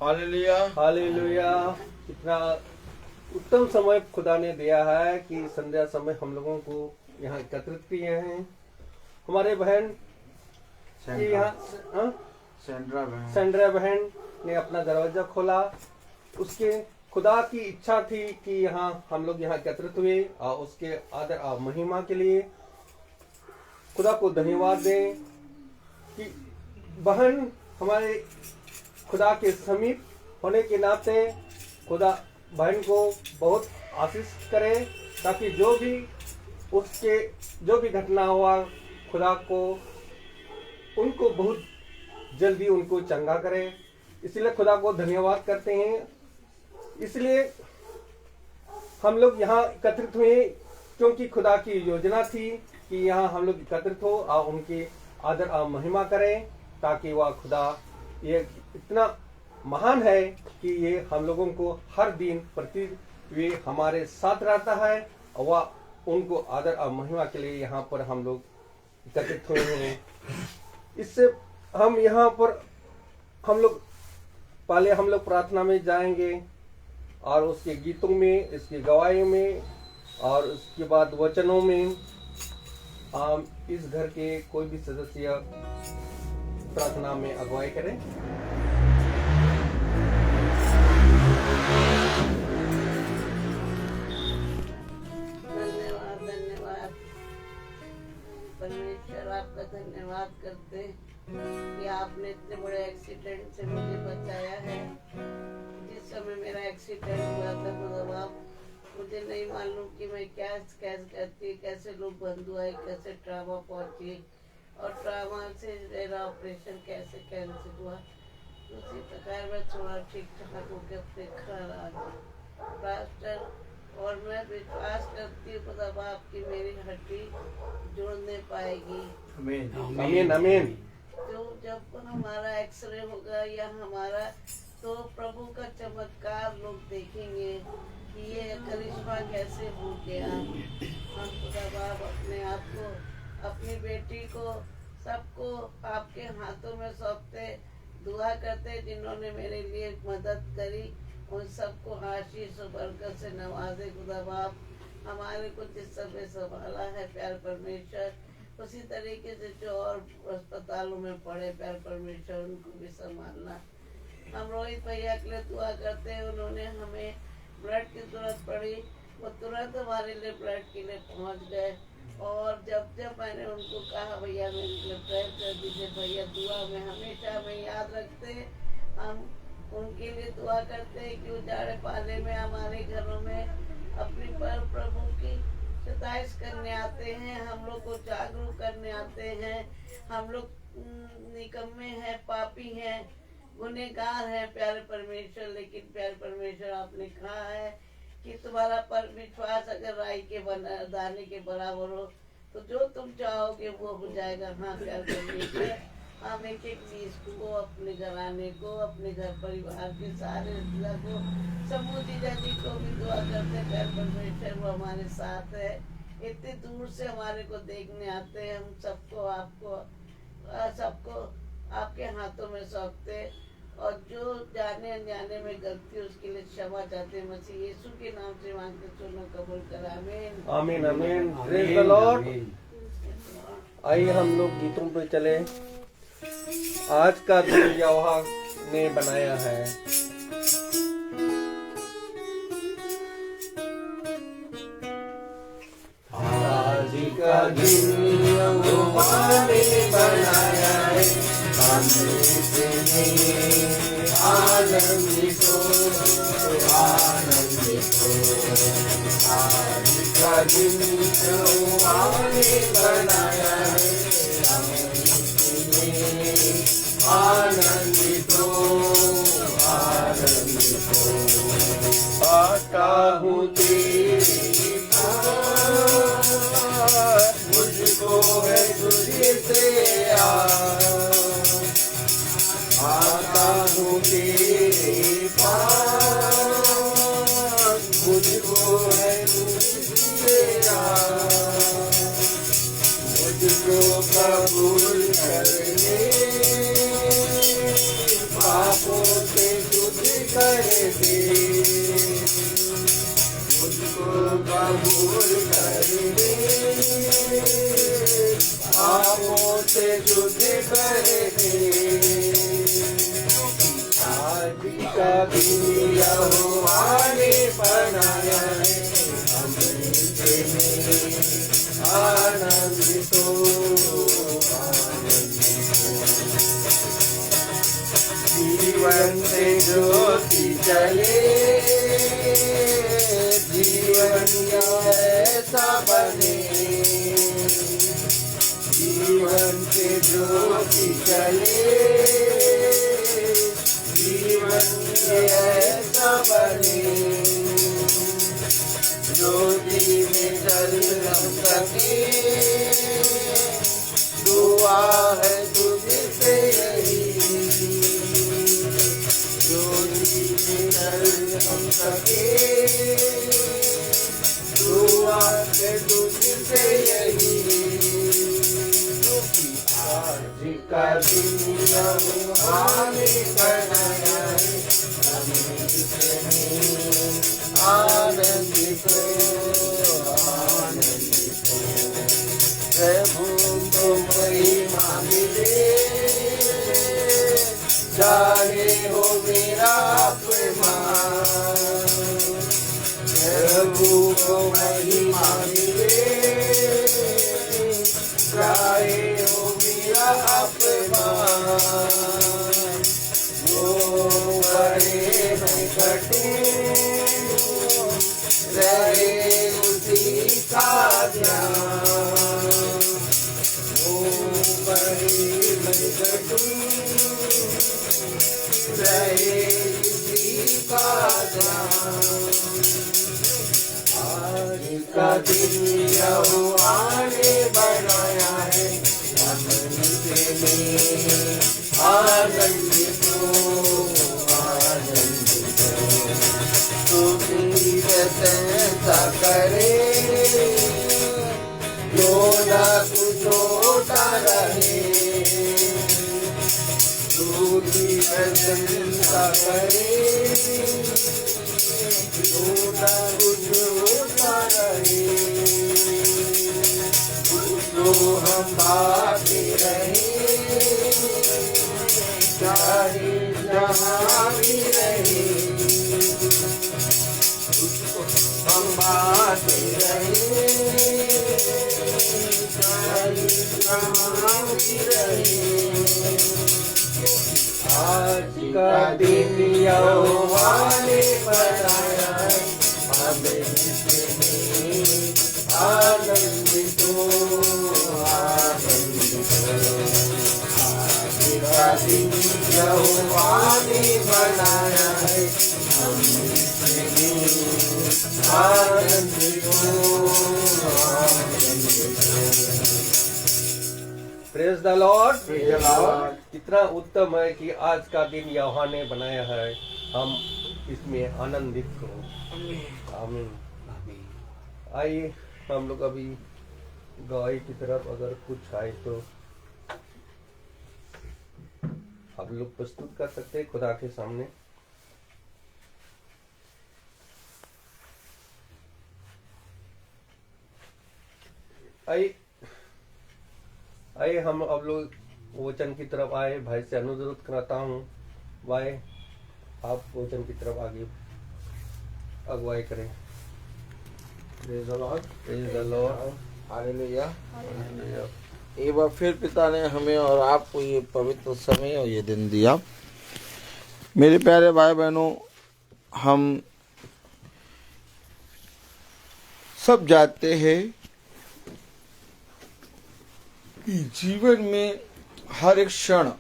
Hallelujah hallelujah. कितना उत्तम समय खुदा ने दिया है कि संध्या समय हम लोगों को यहाँ एकत्रित किए हैं। हमारे बहन की यहाँ सेंड्रा बहन ने अपना दरवाजा खोला। उसके खुदा की इच्छा थी कि यहाँ हम लोग यहाँ एकत्रित हुए और उसके आदर और महिमा के लिए खुदा को धन्यवाद दें कि बहन हमारे खुदा के समीप होने के नाते खुदा बहन को बहुत आशीष करे, ताकि जो भी घटना हुआ खुदा को उनको बहुत जल्दी उनको चंगा करे। इसलिए खुदा को धन्यवाद करते हैं। इसलिए हम लोग यहाँ एकत्रित हुए क्योंकि खुदा की योजना थी कि यहाँ हम लोग एकत्रित हो और उनकी आदर और महिमा करें, ताकि वह खुदा ये इतना महान है कि ये हम लोगों को हर दिन प्रति वे हमारे साथ रहता है और वह उनको आदर और महिमा के लिए यहाँ पर हम लोग एकत्रित हुए हैं। इससे हम यहाँ पर पहले हम लोग प्रार्थना में जाएंगे और उसके गीतों में, इसकी गवाही में और उसके बाद वचनों में इस घर के कोई भी सदस्य प्रार्थना में अगुवाई करें। धन्यवाद परमेश्वर, आपका धन्यवाद करते हैं कि आपने इतने बड़े एक्सीडेंट से मुझे बचाया है। जिस समय मेरा एक्सीडेंट हुआ था मतलब आप मुझे नहीं मालूम कि मैं क्या करती, कैसे लोग बंधु आए, कैसे ट्रामा पहुंची और ट्रामा से मेरा ऑपरेशन कैसे कैंसिल हुआ। उसी प्रकार मैं थोड़ा ठीक ठाक होकर अपने घर आ गई पास्टर, और मैं विश्वास करती हूँ खुदा आपकी मेरी हड्डी जोड़ने पाएगी। आमीन आमीन। तो जब हमारा एक्सरे होगा या हमारा, तो प्रभु का चमत्कार लोग देखेंगे कि ये करिश्मा कैसे हो गया। हम खुदा बाप अपने आप को, अपनी बेटी को, सबको आपके हाथों में सौंपते, दुआ करते जिन्होंने मेरे लिए मदद करी, उन सबको आशीष और बरकत से नवाजे खुदा बाप। हमारे को जिस समय संभाला है प्यार परमेश्वर, उसी तरीके से जो और अस्पतालों में पड़े प्यार परमेश्वर उनको भी संभालना। हम रोहित भैया के लिए दुआ करते हैं, उन्होंने हमें ब्लड की जरूरत पड़ी, वो तुरंत हमारे लिए ब्लड के लिए पहुंच गए। और जब मैंने उनको कहा भैया मेरे लिए प्रेयर कर दीजिए, भैया दुआ में हमेशा हमें याद रखते हैं। हम उनके लिए दुआ करते हैं कि उजाड़े पाले में हमारे घरों में अपनी प्रभु की सताइश करने आते हैं, हम लोग को जागरूक करने आते हैं। हम लोग निकम्मे हैं, पापी हैं, गुनहगार है प्यारे परमेश्वर, लेकिन प्यारे परमेश्वर आपने कहा है कि तुम्हारा पर विश्वास अगर राई के दाने के बराबर हो तो जो तुम चाहोगे वो हो जाएगा। हाँ प्यारे परमेश्वर, हम एक एक चीज को, अपने घराने को, अपने घर परिवार के सारे जिला को, समूह जीजा जी को भी दुआ करते प्यारे परमेश्वर, वो हमारे साथ है। इतनी दूर से हमारे को देखने आते हैं, हम सबको आपके हाथों में सौंपते, और जो जाने अनजाने में गलती उसके लिए क्षमा चाहते हैं। मसीह यीशु के नाम से मांगते, सुनो, कबूल कर। आमीन आमीन आमीन। Praise the Lord. आइए हम लोग गीतों पे चले। आज का दिन यहोवा ने बनाया है, आज का दिन यहोवा ने बनाया है, आनंदित हो, आनंदित हो। आज का दिन यहोवा ने बनाया है, आनंदित हो, आनंदित हो। आता हूँ तेरी पास, मुझको है तुझसे आता हूँ तेरे पास, मुझको है तुझसे मुझको कबूल करने, पापों से कर दे, मुझको कबूल कर दे, पापों से शुद्ध कर दे। आज का दिन यहोवा ने बनाया है, हम इसमें आनंदित हो, आनंदित हो। जीवन से ज्योति जले, जीवन ऐसा बने, जीवन से ज्योति जले, जीवन ऐसा बने, ज्योति में जल सके। दुआ है तुझसे यही, ज्योति में जल सके। दुआ है तुझसे यही, आज का दिन यहोवा ने बनाया है, हम इसमें आनंदित हो, आनंदित हो। प्रभु को महिमा मिले, चाहे हो मेरा अपमान। प्रभु को महिमा मिले, चाहे हो मेरा अपमान। वो बड़े मैं घटूं, रहे उसी का ध्यान। वो बड़े मैं घटूं, रहे उसी का ध्यान। आज का दिन यहोवा ने बनाया है, हम इसमें आनंदित हो, आनंदित हो। तुम ऐसा करे, जो ना कुछ होता रहे। दूधी ऐसा करे, जो ना कुछ होता रहे। उसको हम बाते रहे, चाहे जहाँ भी रहे। उसको हम बाते रहे, चाहे जहाँ भी रहे। आज का दिन यहोवा ने बनाया है, हमें इसमें आनंदित हो, आनंदित हो। आज का दिन यहोवा ने बनाया है, हम इसमें आनंदित हो, आनंदित हो। Praise the Lord, praise the Lord. कितना उत्तम है कि आज का दिन यहोवा ने बनाया है, हम इसमें आनंदित हो। आमीन। आइए हम लोग अभी गवाही की तरफ अगर कुछ आए तो आप लोग प्रस्तुत कर सकते हैं खुदा के सामने। आइए हम अब लोग वचन की तरफ आए। भाई से अनुरोध कराता हूँ, भाई आप वचन की तरफ आगे अगुवाई करें। Praise the Lord, praise the Lord, hallelujah. Hallelujah. एक बार फिर पिता ने हमें और आपको ये पवित्र समय और ये दिन दिया। मेरे प्यारे भाई बहनों, हम सब जानते हैं कि जीवन में हर एक क्षण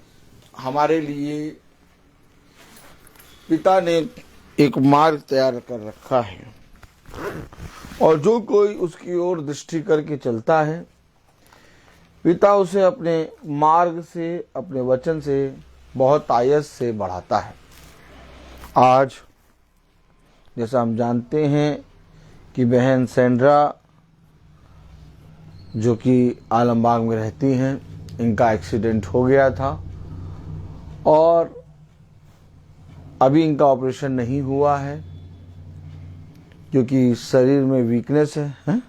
हमारे लिए पिता ने एक मार्ग तैयार कर रखा है, और जो कोई उसकी ओर दृष्टि करके चलता है, पिता उसे अपने मार्ग से, अपने वचन से बहुत आयस से बढ़ाता है। आज जैसा हम जानते हैं कि बहन सेंड्रा जो कि आलमबाग में रहती हैं, इनका एक्सीडेंट हो गया था और अभी इनका ऑपरेशन नहीं हुआ है क्योंकि शरीर में वीकनेस है, हैं?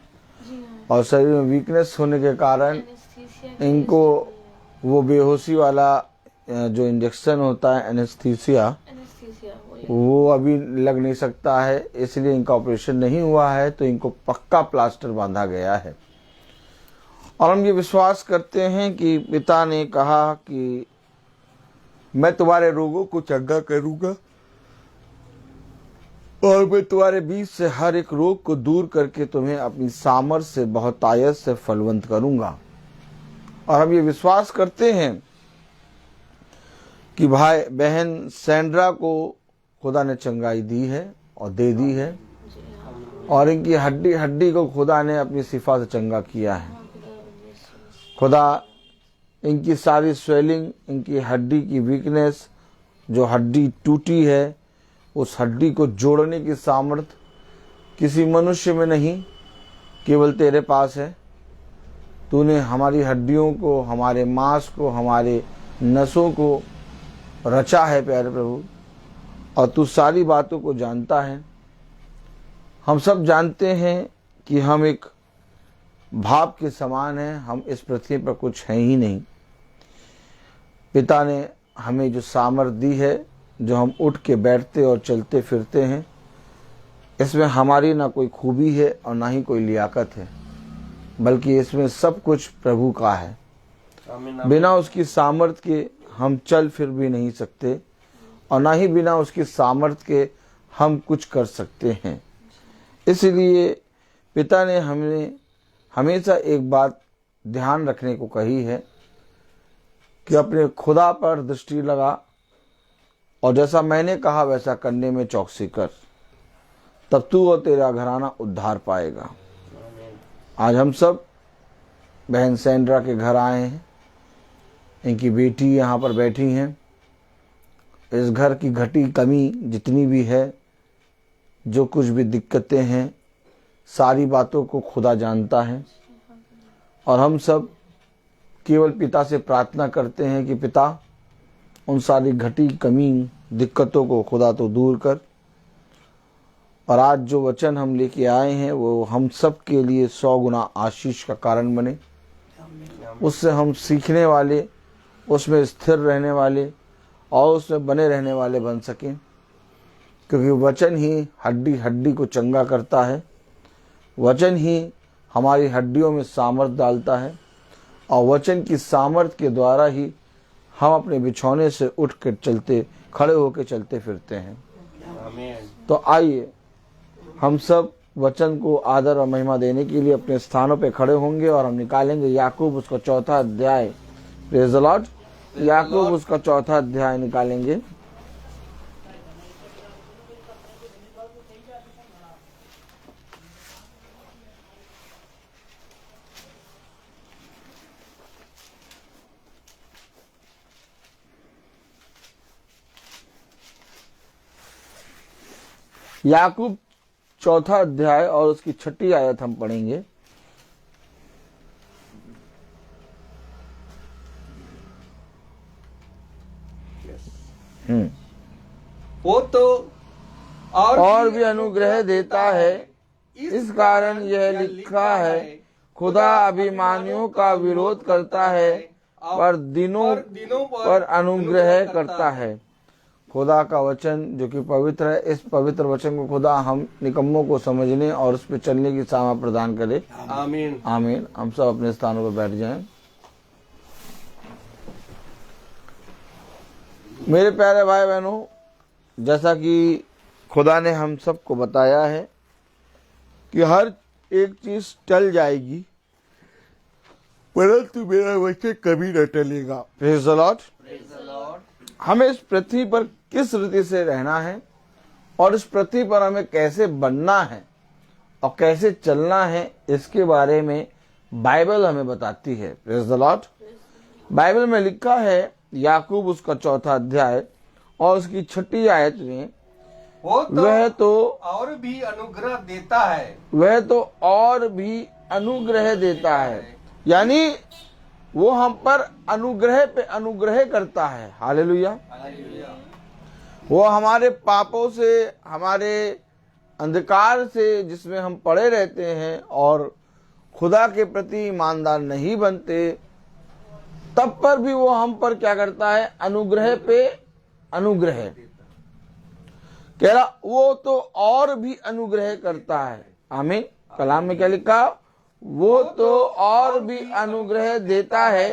और शरीर में वीकनेस होने के कारण इनको वो बेहोशी वाला जो इंजेक्शन होता है एनेस्थीसिया वो अभी लग नहीं सकता है, इसलिए इनका ऑपरेशन नहीं हुआ है। तो इनको पक्का प्लास्टर बांधा गया है। और हम ये विश्वास करते हैं कि पिता ने कहा कि मैं तुम्हारे रोगों को चंगा करूंगा और मैं तुम्हारे बीच से हर एक रोग को दूर करके तुम्हें अपनी सामर्थ से बहुतायत से फलवंत करूंगा। और हम ये विश्वास करते हैं कि भाई बहन सैंड्रा को खुदा ने चंगाई दी है और दे दी है, और इनकी हड्डी हड्डी को खुदा ने अपनी सिफा से चंगा किया है। खुदा इनकी सारी स्वेलिंग, इनकी हड्डी की वीकनेस, जो हड्डी टूटी है, उस हड्डी को जोड़ने की सामर्थ किसी मनुष्य में नहीं, केवल तेरे पास है। तूने हमारी हड्डियों को, हमारे मांस को, हमारे नसों को रचा है प्यारे प्रभु, और तू सारी बातों को जानता है। हम सब जानते हैं कि हम एक भाप के समान हैं, हम इस पृथ्वी पर कुछ हैं ही नहीं। पिता ने हमें जो सामर्थ दी है, जो हम उठ के बैठते और चलते फिरते हैं, इसमें हमारी ना कोई खूबी है और ना ही कोई लियाकत है, बल्कि इसमें सब कुछ प्रभु का है। बिना उसकी सामर्थ के हम चल फिर भी नहीं सकते, और ना ही बिना उसकी सामर्थ के हम कुछ कर सकते हैं। इसलिए पिता ने हमें हमेशा एक बात ध्यान रखने को कही है कि अपने खुदा पर दृष्टि लगा, और जैसा मैंने कहा वैसा करने में चौकसी कर, तब तू और तेरा घराना उद्धार पाएगा। आज हम सब बहन सैंड्रा के घर आए हैं, इनकी बेटी यहाँ पर बैठी हैं। इस घर की घटी कमी जितनी भी है, जो कुछ भी दिक्कतें हैं, सारी बातों को खुदा जानता है। और हम सब केवल पिता से प्रार्थना करते हैं कि पिता उन सारी घटी कमी दिक्कतों को खुदा तो दूर कर। और आज जो वचन हम लेके आए हैं वो हम सब के लिए 100 गुना आशीष का कारण बने, उससे हम सीखने वाले, उसमें स्थिर रहने वाले और उसमें बने रहने वाले बन सकें, क्योंकि वचन ही हड्डी हड्डी को चंगा करता है। वचन ही हमारी हड्डियों में सामर्थ डालता है, और वचन की सामर्थ के द्वारा ही हम अपने बिछौने से उठ कर चलते, खड़े होकर चलते फिरते हैं। तो आइए हम सब वचन को आदर और महिमा देने के लिए अपने स्थानों पे खड़े होंगे, और हम निकालेंगे याकूब उसका 4था अध्याय। Praise the Lord. याकूब उसका 4था अध्याय निकालेंगे। याकूब 4था अध्याय और उसकी 6ठी आयत हम पढ़ेंगे। वो तो और भी अनुग्रह देता है, इस कारण यह लिखा है, खुदा अभिमानियों का विरोध करता है पर दिनों पर अनुग्रह करता है। खुदा का वचन जो कि पवित्र है, इस पवित्र वचन को खुदा हम निकम्मों को समझने और उस पर चलने की सामर्थ प्रदान करे। आमीन। आमीन। हम सब अपने स्थानों पर बैठ जाएं। मेरे प्यारे भाई बहनों, जैसा कि खुदा ने हम सबको बताया है कि हर एक चीज टल जाएगी, परंतु मेरा वचन कभी न टलेगा। Praise the Lord. हमें इस पृथ्वी पर किस रीति से रहना है और इस पृथ्वी पर हमें कैसे बनना है और कैसे चलना है, इसके बारे में बाइबल हमें बताती है। Praise the Lord. बाइबल में लिखा है, याकूब उसका 4था अध्याय और उसकी 6ठी आयत में, वह तो और भी अनुग्रह देता है। वह तो और भी अनुग्रह देता है, यानी वो हम पर अनुग्रह पे अनुग्रह करता है। हालेलुया। वो हमारे पापों से, हमारे अंधकार से जिसमें हम पड़े रहते हैं और खुदा के प्रति ईमानदार नहीं बनते, तब पर भी वो हम पर क्या करता है? अनुग्रह पे अनुग्रह कह रहा, वो तो और भी अनुग्रह करता है। आमीन। कलाम में क्या लिखा? वो तो और भी अनुग्रह देता है,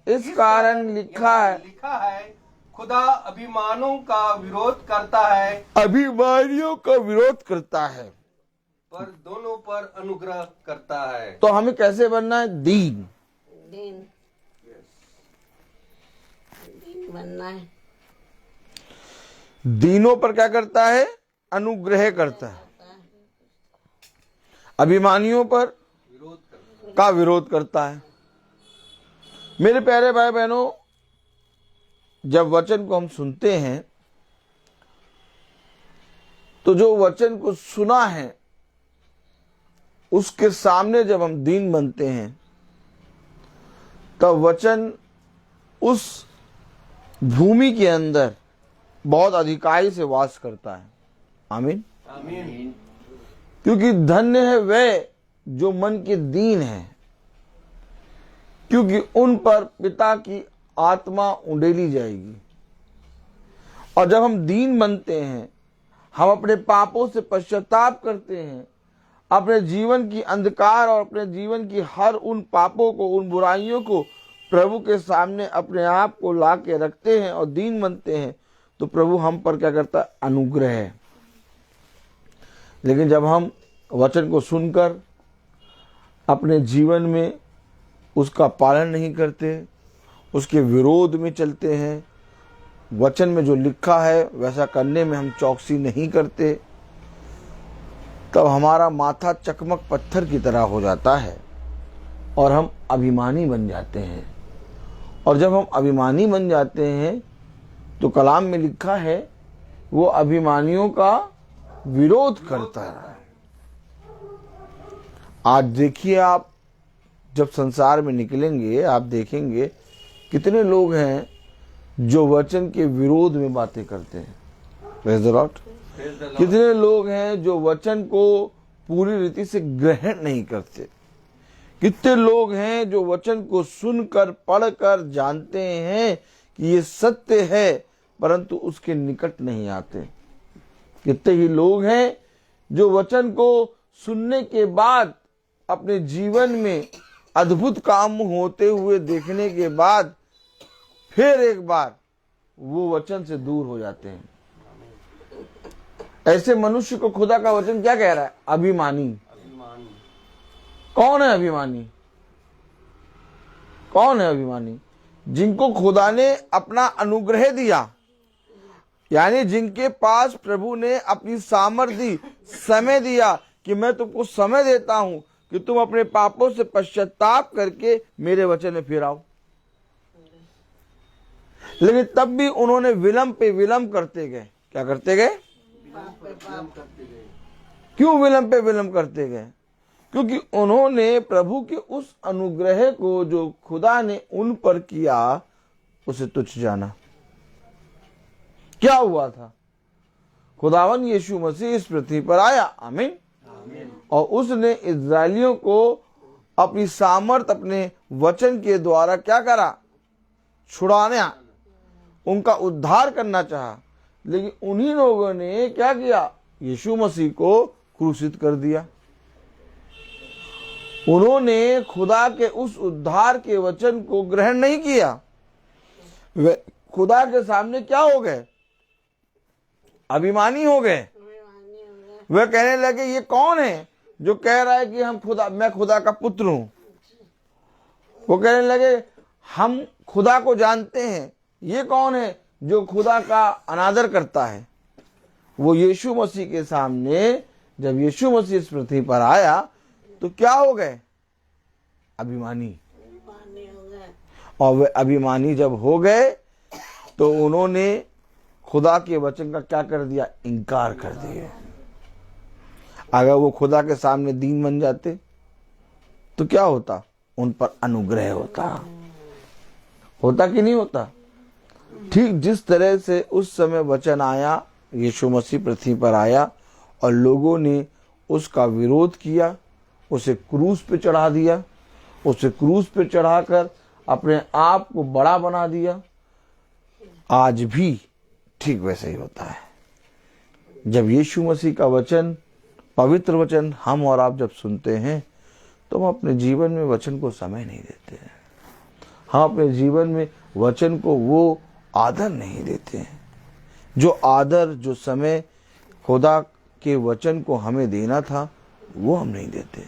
इस कारण लिखा है खुदा अभिमानों का विरोध करता है, अभिमानियों का विरोध करता है, पर दोनों पर अनुग्रह करता है। तो हमें कैसे बनना है? दीन दिन बनना है। दीनों पर क्या करता है? अनुग्रह करता है। अभिमानियों पर का विरोध करता है। मेरे प्यारे भाई बहनों, जब वचन को हम सुनते हैं तो जो वचन को सुना है उसके सामने जब हम दीन बनते हैं तब वचन उस भूमि के अंदर बहुत अधिकाई से वास करता है। आमीन। आमीन। क्योंकि धन्य है वह जो मन के दीन है, क्योंकि उन पर पिता की आत्मा उंडेली जाएगी। और जब हम दीन बनते हैं, हम अपने पापों से पश्चाताप करते हैं, अपने जीवन की अंधकार और अपने जीवन की हर उन पापों को, उन बुराइयों को प्रभु के सामने अपने आप को ला के रखते हैं और दीन बनते हैं, तो प्रभु हम पर क्या करता है? अनुग्रह है। लेकिन जब हम वचन को सुनकर अपने जीवन में उसका पालन नहीं करते, उसके विरोध में चलते हैं, वचन में जो लिखा है वैसा करने में हम चौकसी नहीं करते, तब हमारा माथा चकमक पत्थर की तरह हो जाता है और हम अभिमानी बन जाते हैं। और जब हम अभिमानी बन जाते हैं तो कलाम में लिखा है वो अभिमानियों का विरोध करता है। आज देखिए, आप जब संसार में निकलेंगे आप देखेंगे कितने लोग हैं जो वचन के विरोध में बातें करते हैं। Praise the Lord. कितने लोग हैं जो वचन को पूरी रीति से ग्रहण नहीं करते। कितने लोग हैं जो वचन को सुनकर पढ़कर जानते हैं कि ये सत्य है, परंतु उसके निकट नहीं आते। कितने ही लोग हैं जो वचन को सुनने के बाद अपने जीवन में अद्भुत काम होते हुए देखने के बाद फिर एक बार वो वचन से दूर हो जाते हैं। ऐसे मनुष्य को खुदा का वचन क्या कह रहा है? अभिमानी। कौन है अभिमानी? कौन है अभिमानी? जिनको खुदा ने अपना अनुग्रह दिया, यानी जिनके पास प्रभु ने अपनी सामर्थ्य दी, समय दिया कि मैं तुमको समय देता हूं कि तुम अपने पापों से पश्चाताप करके मेरे वचन में फिर आओ। लेकिन तब भी उन्होंने विलंब पे विलंब करते गए। क्या करते गए? क्यों विलंब पे विलंब करते गए? क्योंकि उन्होंने प्रभु के उस अनुग्रह को जो खुदा ने उन पर किया उसे तुच्छ जाना। क्या हुआ था? खुदावन यीशु मसीह इस पृथ्वी पर आया। आमीन। और उसने इस्राएलियों को अपनी सामर्थ, अपने वचन के द्वारा क्या करा? छुड़ाना, उनका उद्धार करना चाहा। लेकिन उन्हीं लोगों ने क्या किया? यीशु मसीह को क्रूसित कर दिया। उन्होंने खुदा के उस उद्धार के वचन को ग्रहण नहीं किया। वे खुदा के सामने क्या हो गए? अभिमानी हो गए। वे कहने लगे ये कौन है जो कह रहा है कि मैं खुदा का पुत्र हूं। वो कहने लगे हम खुदा को जानते हैं। ये कौन है जो खुदा का अनादर करता है? वो यीशु मसीह के सामने जब यीशु मसीह इस पृथ्वी पर आया तो क्या हो गए? अभिमानी। और वे अभिमानी जब हो गए तो उन्होंने खुदा के वचन का क्या कर दिया? इनकार कर दिया। अगर वो खुदा के सामने दीन बन जाते तो क्या होता? उन पर अनुग्रह होता कि नहीं होता? ठीक जिस तरह से उस समय वचन आया, यीशु मसीह पृथ्वी पर आया और लोगों ने उसका विरोध किया, उसे क्रूस पे चढ़ा दिया, उसे क्रूस पे चढ़ाकर अपने आप को बड़ा बना दिया। आज भी ठीक वैसे ही होता है। जब यीशु मसीह का वचन, पवित्र वचन हम और आप जब सुनते हैं तो हम अपने जीवन में वचन को समय नहीं देते हैं। हम अपने जीवन में वचन को वो आदर नहीं देते हैं। जो आदर, जो समय खुदा के वचन को हमें देना था, वो हम नहीं देते।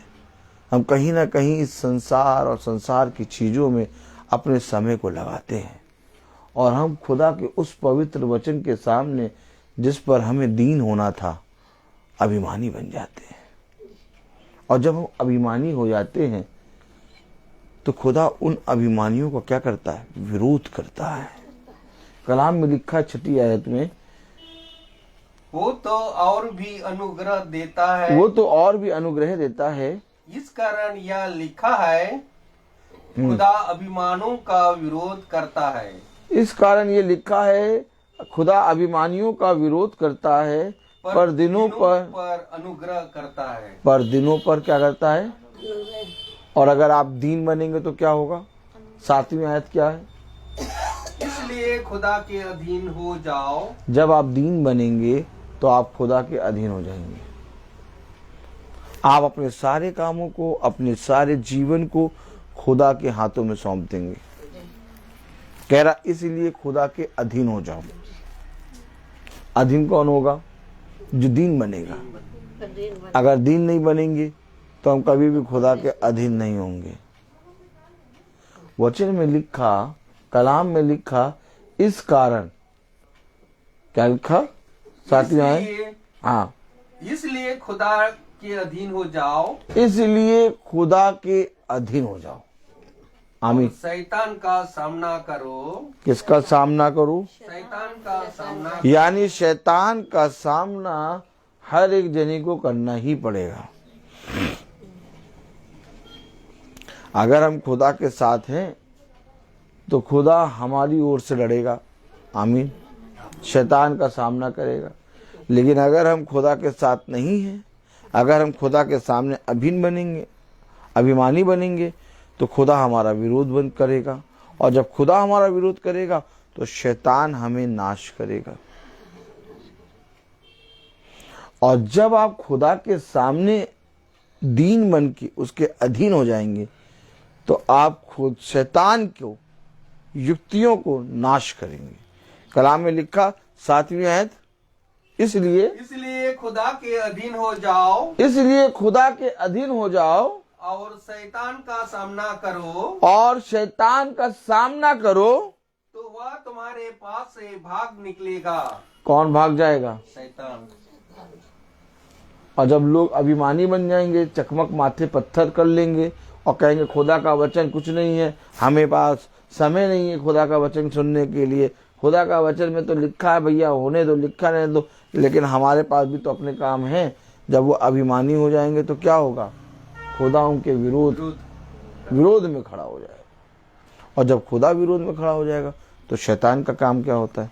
हम कहीं ना कहीं इस संसार और संसार की चीज़ों में अपने समय को लगाते हैं और हम खुदा के उस पवित्र वचन के सामने, जिस पर हमें दीन होना था, अभिमानी बन जाते हैं। और जब हम अभिमानी हो जाते हैं तो खुदा उन अभिमानियों को क्या करता है? विरोध करता है। कलाम में लिखा है 6 आयत में, वो तो और भी अनुग्रह देता है, वो तो और भी अनुग्रह देता है। इस कारण यह लिखा है, खुदा अभिमानों का विरोध करता है। इस कारण ये लिखा है, खुदा अभिमानियों का विरोध करता है, पर दिनों पर अनुग्रह करता है। पर दिनों पर क्या करता है? और अगर आप दीन बनेंगे तो क्या होगा? 7वीं आयत क्या है? इसलिए खुदा के अधीन हो जाओ। जब आप दीन बनेंगे तो आप खुदा के अधीन हो जाएंगे। आप अपने सारे कामों को, अपने सारे जीवन को खुदा के हाथों में सौंप देंगे। कह रहा इसलिए खुदा के अधीन हो जाओ। अधीन कौन होगा? जो दीन बनेगा। अगर दीन नहीं बनेंगे तो हम कभी भी खुदा के अधीन नहीं होंगे। वचन में लिखा, कलाम में लिखा, इस कारण क्या लिखा? 7वीं आयत, हाँ, इसलिए खुदा के अधीन हो जाओ। इसलिए खुदा के अधीन हो जाओ। आमीन। शैतान का सामना करो। किसका सामना करो? शैतान का सामना। यानी शैतान का सामना हर एक जनी को करना ही पड़ेगा। अगर हम खुदा के साथ हैं तो खुदा हमारी ओर से लड़ेगा। आमीन। शैतान का सामना करेगा। लेकिन अगर हम खुदा के साथ नहीं हैं, अगर हम खुदा के सामने अभिन्न बनेंगे, अभिमानी बनेंगे, तो खुदा हमारा विरोध बंद करेगा। और जब खुदा हमारा विरोध करेगा तो शैतान हमें नाश करेगा। और जब आप खुदा के सामने दीन बन के उसके अधीन हो जाएंगे तो आप खुद शैतान को, युक्तियों को नाश करेंगे। कलाम में लिखा 7वीं आयत, इसलिए खुदा के अधीन हो जाओ। इसलिए खुदा के अधीन हो जाओ और शैतान का सामना करो। और शैतान का सामना करो तो वह तुम्हारे पास से भाग निकलेगा। कौन भाग जाएगा? शैतान। और जब लोग अभिमानी बन जाएंगे, चकमक माथे पत्थर कर लेंगे और कहेंगे खुदा का वचन कुछ नहीं है, हमें पास समय नहीं है खुदा का वचन सुनने के लिए, खुदा का वचन में तो लिखा है भैया, होने दो, लिखा रहने दो, लेकिन हमारे पास भी तो अपने काम हैं। जब वो अभिमानी हो जाएंगे तो क्या होगा? खुदा उनके विरोध में खड़ा हो जाएगा। और जब खुदा विरोध में खड़ा हो जाएगा तो शैतान का काम क्या होता है?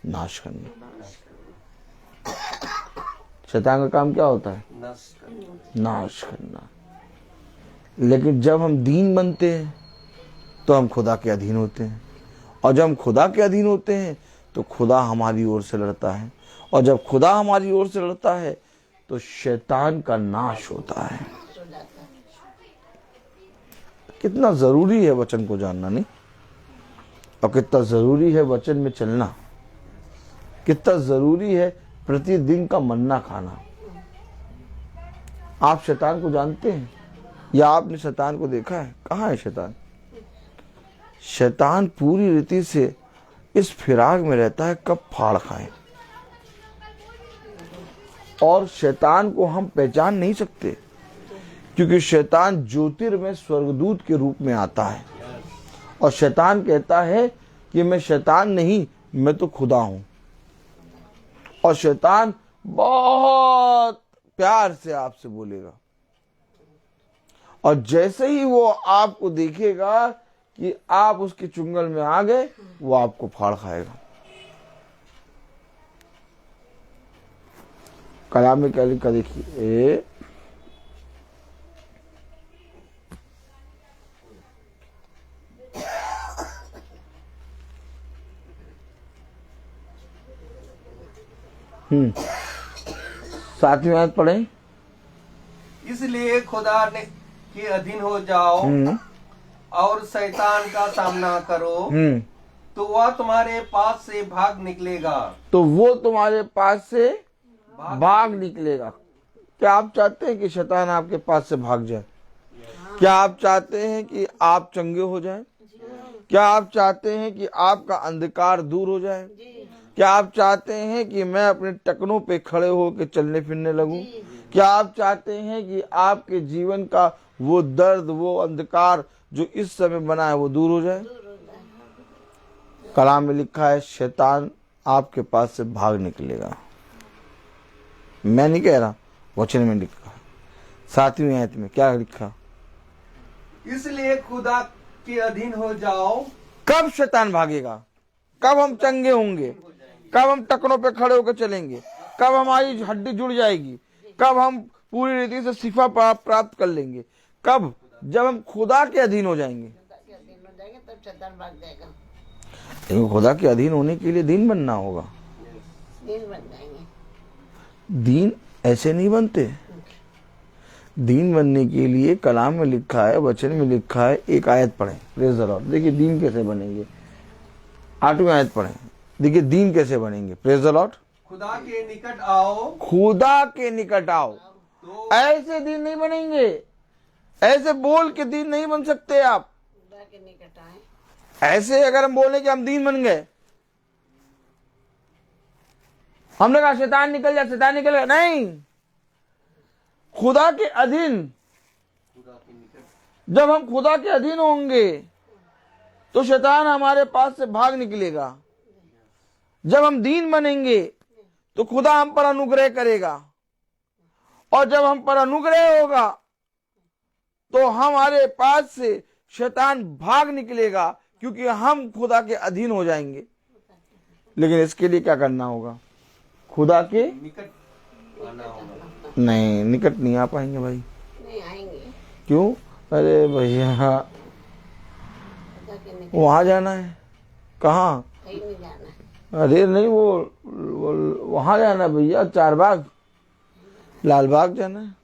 नाश करना। शैतान का काम क्या होता है? नाश करना। लेकिन जब हम दीन बनते हैं तो हम खुदा के अधीन होते हैं। और जब हम खुदा के अधीन होते हैं तो खुदा हमारी ओर से लड़ता है। और जब खुदा हमारी ओर से लड़ता है तो शैतान का नाश होता है। कितना जरूरी है वचन को जानना, नहीं? और कितना जरूरी है वचन में चलना। कितना जरूरी है प्रतिदिन का मन्ना खाना। आप शैतान को जानते हैं या आपने शैतान को देखा है? कहाँ है शैतान? शैतान पूरी रीति से इस फिराक में रहता है कब फाड़ खाएं। और शैतान को हम पहचान नहीं सकते क्योंकि शैतान ज्योतिर्मय स्वर्गदूत के रूप में आता है। और शैतान कहता है कि मैं शैतान नहीं, मैं तो खुदा हूं। और शैतान बहुत प्यार से आपसे बोलेगा। और जैसे ही वो आपको देखेगा कि आप उसके चुंगल में आ गए, वो आपको फाड़ खाएगा। कलाम में क्या लिखा देखिए, सातवीं आयत पढ़ें। इसलिए खुदा ने के अधीन हो जाओ और शैतान का सामना करो, तो वह तुम्हारे पास से भाग निकलेगा। तो वो तुम्हारे पास से भाग निकलेगा। क्या आप चाहते हैं कि शैतान आपके पास से भाग जाए? क्या आप चाहते हैं कि आप चंगे हो जाएं? क्या आप चाहते हैं कि आपका अंधकार दूर हो जाए? क्या आप चाहते हैं कि मैं अपने टखनों पे खड़े होकर चलने फिरने लगूं? क्या आप चाहते हैं कि आपके जीवन का वो दर्द, वो अंधकार जो इस समय बना है, वो दूर हो जाए? कलाम में लिखा है शैतान आपके पास से भाग निकलेगा। मैं नहीं कह रहा, वचन में लिखा। सातवीं आयत में क्या लिखा? इसलिए खुदा के अधीन हो जाओ। कब शैतान भागेगा? कब हम चंगे होंगे? कब हम टखनों पे खड़े होकर चलेंगे? कब हमारी हड्डी जुड़ जाएगी? कब हम पूरी रीति से शिफा प्राप्त कर लेंगे? कब? जब हम खुदा के अधीन हो जाएंगे। तब शैतान भाग जाएगा। लेकिन खुदा के अधीन होने के लिए दीन बनना होगा। दीन बन जाएंगे। दीन ऐसे नहीं बनते। दीन बनने के लिए कलाम में लिखा है, वचन में लिखा है। एक आयत पढ़ें, प्रेज़ द लॉर्ड। देखिए दीन कैसे बनेंगे। 8वीं आयत पढ़ें, देखिए दीन कैसे बनेंगे। Praise the Lord. खुदा के निकट आओ। खुदा के निकट आओ। तो ऐसे दीन नहीं बनेंगे। ऐसे बोल के दीन नहीं बन सकते आप। खुदा के निकट आए। ऐसे अगर हम बोले कि हम दीन बन गए, हमने कहा शैतान निकल जाए, शैतान निकल गया, नहीं। खुदा के अधीन, जब हम खुदा के अधीन होंगे तो शैतान हमारे पास से भाग निकलेगा। जब हम दीन बनेंगे तो खुदा हम पर अनुग्रह करेगा, और जब हम पर अनुग्रह होगा तो हमारे पास से शैतान भाग निकलेगा, क्योंकि हम खुदा के अधीन हो जाएंगे। लेकिन इसके लिए क्या करना होगा? खुदा के निकट आना होगा। नहीं, निकट नहीं आ पाएंगे भाई। नहीं आएंगे। क्यों? अरे भैया खुदा के निकट वहां जाना है। कहाँ? कहीं नहीं जाना है। अरे नहीं, वो वहां जाना भैया, 4 बाग, लाल बाग जाना है।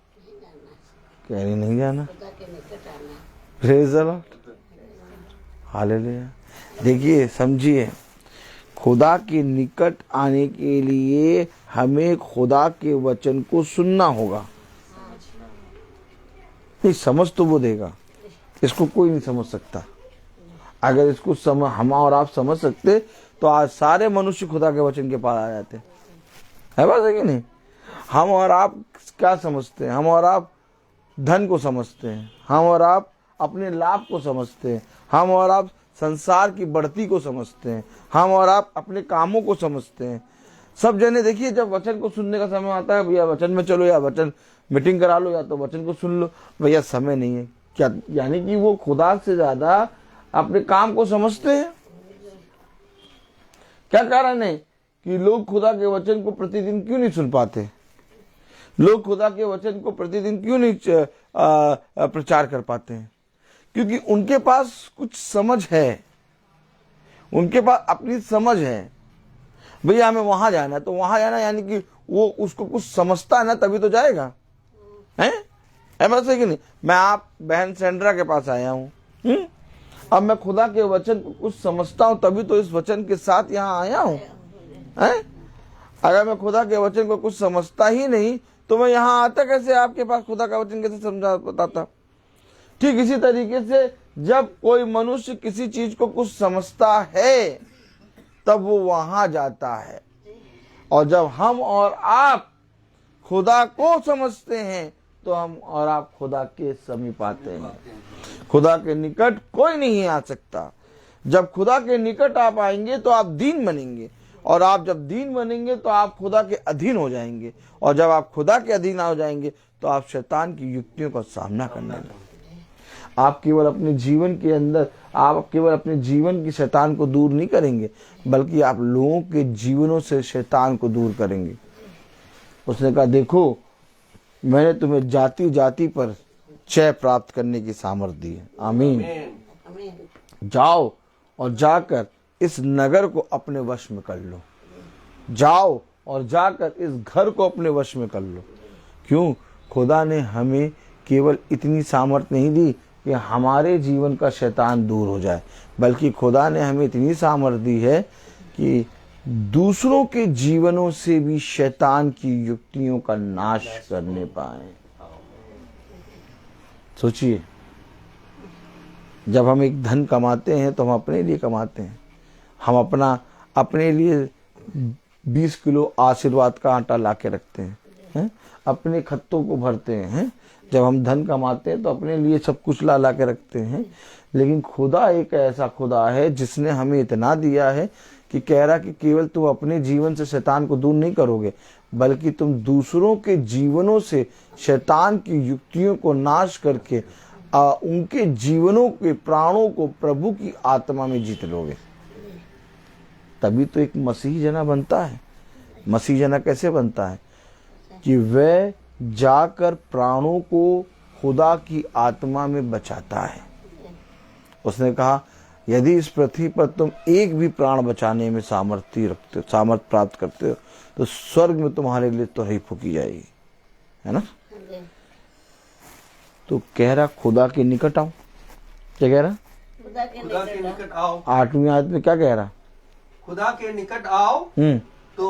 कह रही नहीं जाना। खुदा के निकट आना है। Praise the Lord, hallelujah. देखिए, समझिए, खुदा के निकट आने के लिए हमें खुदा के वचन को सुनना होगा। नहीं, समझ तो वो देगा, इसको कोई नहीं समझ सकता। अगर इसको हम और आप समझ सकते तो आज सारे मनुष्य खुदा के वचन के पास आ जाते। है बात है कि नहीं? हम और आप क्या समझते हैं? हम और आप धन को समझते हैं, हम और आप अपने लाभ को समझते हैं, हम और आप संसार की बढ़ती को समझते हैं, हम और आप अपने कामों को समझते हैं। सब जने देखिए, जब वचन को सुनने का समय आता है, भैया वचन में चलो, या वचन मीटिंग करा लो, या तो वचन को सुन लो, भैया समय नहीं है। क्या यानी कि वो खुदा से ज्यादा अपने काम को समझते हैं। क्या कारण है कि लोग खुदा के वचन को प्रतिदिन क्यों नहीं सुन पाते? लोग खुदा के वचन को प्रतिदिन क्यों नहीं प्रचार कर पाते हैं? क्योंकि उनके पास कुछ समझ है, उनके पास अपनी समझ है। भैया हमें वहां जाना है, तो वहां जाना यानी कि वो उसको कुछ समझता है ना, तभी तो जाएगा। हैं? ऐसा कि नहीं? मैं आप बहन सेंड्रा के पास आया हूँ, अब मैं खुदा के वचन को कुछ समझता हूँ, तभी तो इस वचन के साथ यहाँ आया हूँ। हैं? अगर मैं खुदा के वचन को कुछ समझता ही नहीं तो मैं यहाँ आता कैसे? आपके पास खुदा का वचन कैसे समझा बताता? ठीक इसी तरीके से जब कोई मनुष्य किसी चीज को कुछ समझता है तब वो वहां जाता है, और जब हम और आप खुदा को समझते हैं तो हम और आप खुदा के समीप आते हैं। खुदा के निकट कोई नहीं आ सकता। जब खुदा के निकट आप आएंगे तो आप दीन बनेंगे, और आप जब दीन बनेंगे तो आप खुदा के अधीन हो जाएंगे, और जब आप खुदा के अधीन हो जाएंगे तो आप शैतान की युक्तियों का सामना करने लगेंगे। आप केवल अपने जीवन के अंदर, आप केवल अपने जीवन की शैतान को दूर नहीं करेंगे, बल्कि आप लोगों के जीवनों से शैतान को दूर करेंगे। उसने कहा, देखो मैंने तुम्हें जाति जाति पर जय प्राप्त करने की सामर्थ दी है। आमीन। आमीन। जाओ और जाकर इस नगर को अपने वश में कर लो। जाओ और जाकर इस घर को अपने वश में कर लो। क्यों? खुदा ने हमें केवल इतनी सामर्थ नहीं दी कि हमारे जीवन का शैतान दूर हो जाए, बल्कि खुदा ने हमें इतनी सामर्थ दी है कि दूसरों के जीवनों से भी शैतान की युक्तियों का नाश करने पाए। सोचिए, जब हम एक धन कमाते हैं तो हम अपने लिए कमाते हैं। हम अपने लिए 20 किलो आशीर्वाद का आटा ला के रखते हैं, अपने खत्तों को भरते हैं। जब हम धन कमाते हैं तो अपने लिए सब कुछ ला के रखते हैं। लेकिन खुदा एक ऐसा खुदा है जिसने हमें इतना दिया है कि कह रहा कि केवल तुम अपने जीवन से शैतान को दूर नहीं करोगे, बल्कि तुम दूसरों के जीवनों से शैतान की युक्तियों को नाश करके उनके जीवनों के प्राणों को प्रभु की आत्मा में जीत लोगे। तभी तो एक मसीही जना बनता है। मसीही जना कैसे बनता है? कि वह जाकर प्राणों को खुदा की आत्मा में बचाता है। उसने कहा, यदि इस पृथ्वी पर तुम एक भी प्राण बचाने में सामर्थ्य प्राप्त करते हो तो स्वर्ग में तुम्हारे लिए तोरई फूकी जाएगी, है ना? तो कह रहा खुदा के निकट आओ। क्या कह रहा? खुदा के निकट आओ। 8वीं आयत में क्या कह रहा? खुदा के निकट आओ तो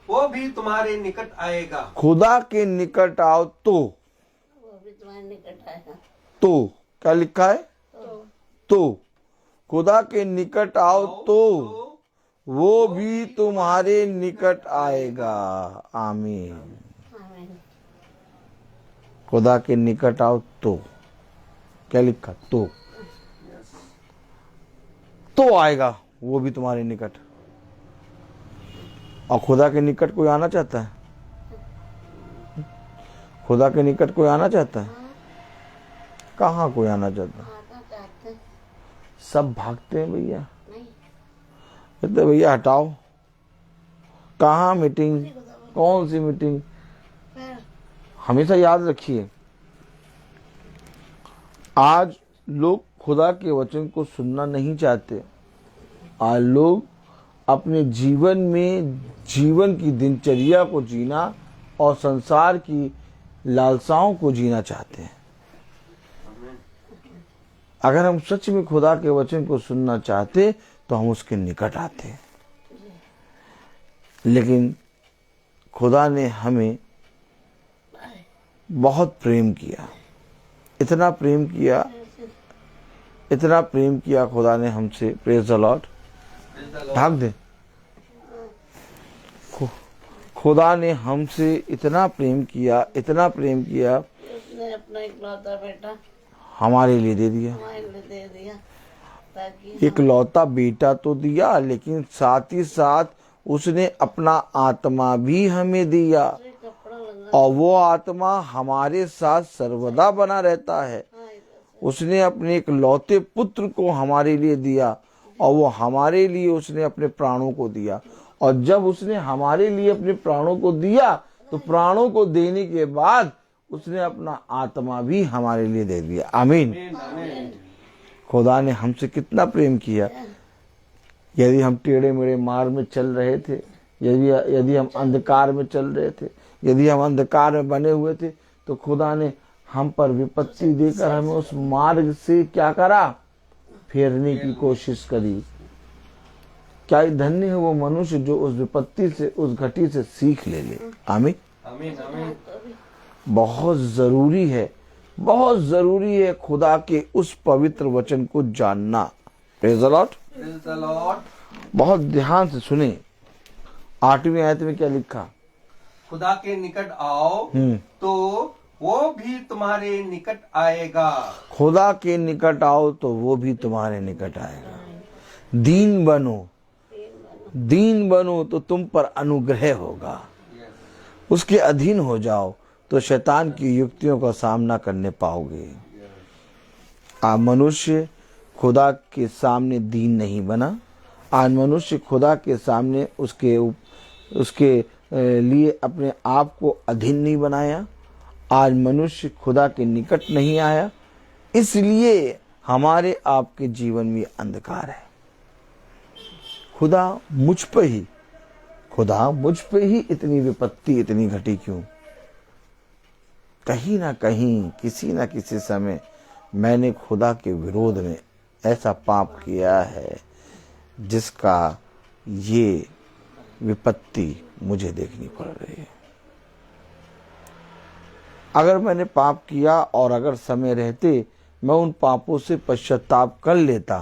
वो भी तुम्हारे निकट आएगा। खुदा के निकट आओ तो वो भी तुम्हारे निकट आएगा। तो क्या लिखा है? तो खुदा के निकट आओ तो वो भी तुम्हारे निकट आएगा। आमीन। आमीन। खुदा के निकट आओ तो क्या लिखा? तो आएगा वो भी तुम्हारे निकट। और खुदा के निकट कोई आना चाहता है? खुदा के निकट कोई आना चाहता है? कहाँ कोई आना चाहता है? सब भागते हैं भैया। कहते भैया हटाओ। कहाँ मीटिंग? कौन सी मीटिंग? हमेशा याद रखिए, आज लोग खुदा के वचन को सुनना नहीं चाहते। आज लोग अपने जीवन में जीवन की दिनचर्या को जीना और संसार की लालसाओं को जीना चाहते हैं। अगर हम सच में खुदा के वचन को सुनना चाहते तो हम उसके निकट आते। लेकिन खुदा ने हमें बहुत प्रेम किया, इतना प्रेम किया खुदा ने हमसे। Praise the Lord. ढाक दे। खुदा ने हमसे इतना प्रेम किया उसने अपना इकलौता बेटा हमारे लिए दे दिया। हमारे लिए दे दिया ताकि इकलौता बेटा तो दिया, लेकिन साथ ही साथ उसने अपना आत्मा भी हमें दिया, कपड़ा लगा। और वो आत्मा हमारे साथ सर्वदा बना रहता है। उसने अपने इकलौते पुत्र को हमारे लिए दिया, और वो हमारे लिए उसने अपने प्राणों को दिया। और जब उसने हमारे लिए अपने प्राणों को दिया तो प्राणों को देने के बाद उसने अपना आत्मा भी हमारे लिए दे दिया। आमीन। खुदा ने हमसे कितना प्रेम किया। यदि हम टेढ़े मेढ़े मार्ग में चल रहे थे, यदि हम अंधकार में चल रहे थे, यदि हम अंधकार में बने हुए थे, तो खुदा ने हम पर विपत्ति देकर हमें उस मार्ग से क्या करा? फेरने की कोशिश करी। क्या धन्य है वो मनुष्य जो उस विपत्ति से, उस घटी से सीख ले। आमीन। आमीन। बहुत जरूरी है खुदा के उस पवित्र वचन को जानना। Praise the Lord. बहुत ध्यान से सुने। 8वीं आयत में क्या लिखा? खुदा के निकट आओ तो वो भी तुम्हारे निकट आएगा। खुदा के निकट आओ तो वो भी तुम्हारे निकट आएगा। दीन बनो तो तुम पर अनुग्रह होगा। उसके अधीन हो जाओ तो शैतान की युक्तियों का सामना करने पाओगे। मनुष्य खुदा के सामने दीन नहीं बना। आज मनुष्य खुदा के सामने उसके लिए अपने आप को अधीन नहीं बनाया। आज मनुष्य खुदा के निकट नहीं आया, इसलिए हमारे आपके जीवन में अंधकार है। खुदा मुझ पे ही इतनी विपत्ति इतनी घटी क्यों? कहीं ना कहीं किसी ना किसी समय मैंने खुदा के विरोध में ऐसा पाप किया है जिसका ये विपत्ति मुझे देखनी पड़ रही है। अगर मैंने पाप किया और अगर समय रहते मैं उन पापों से पश्चाताप कर लेता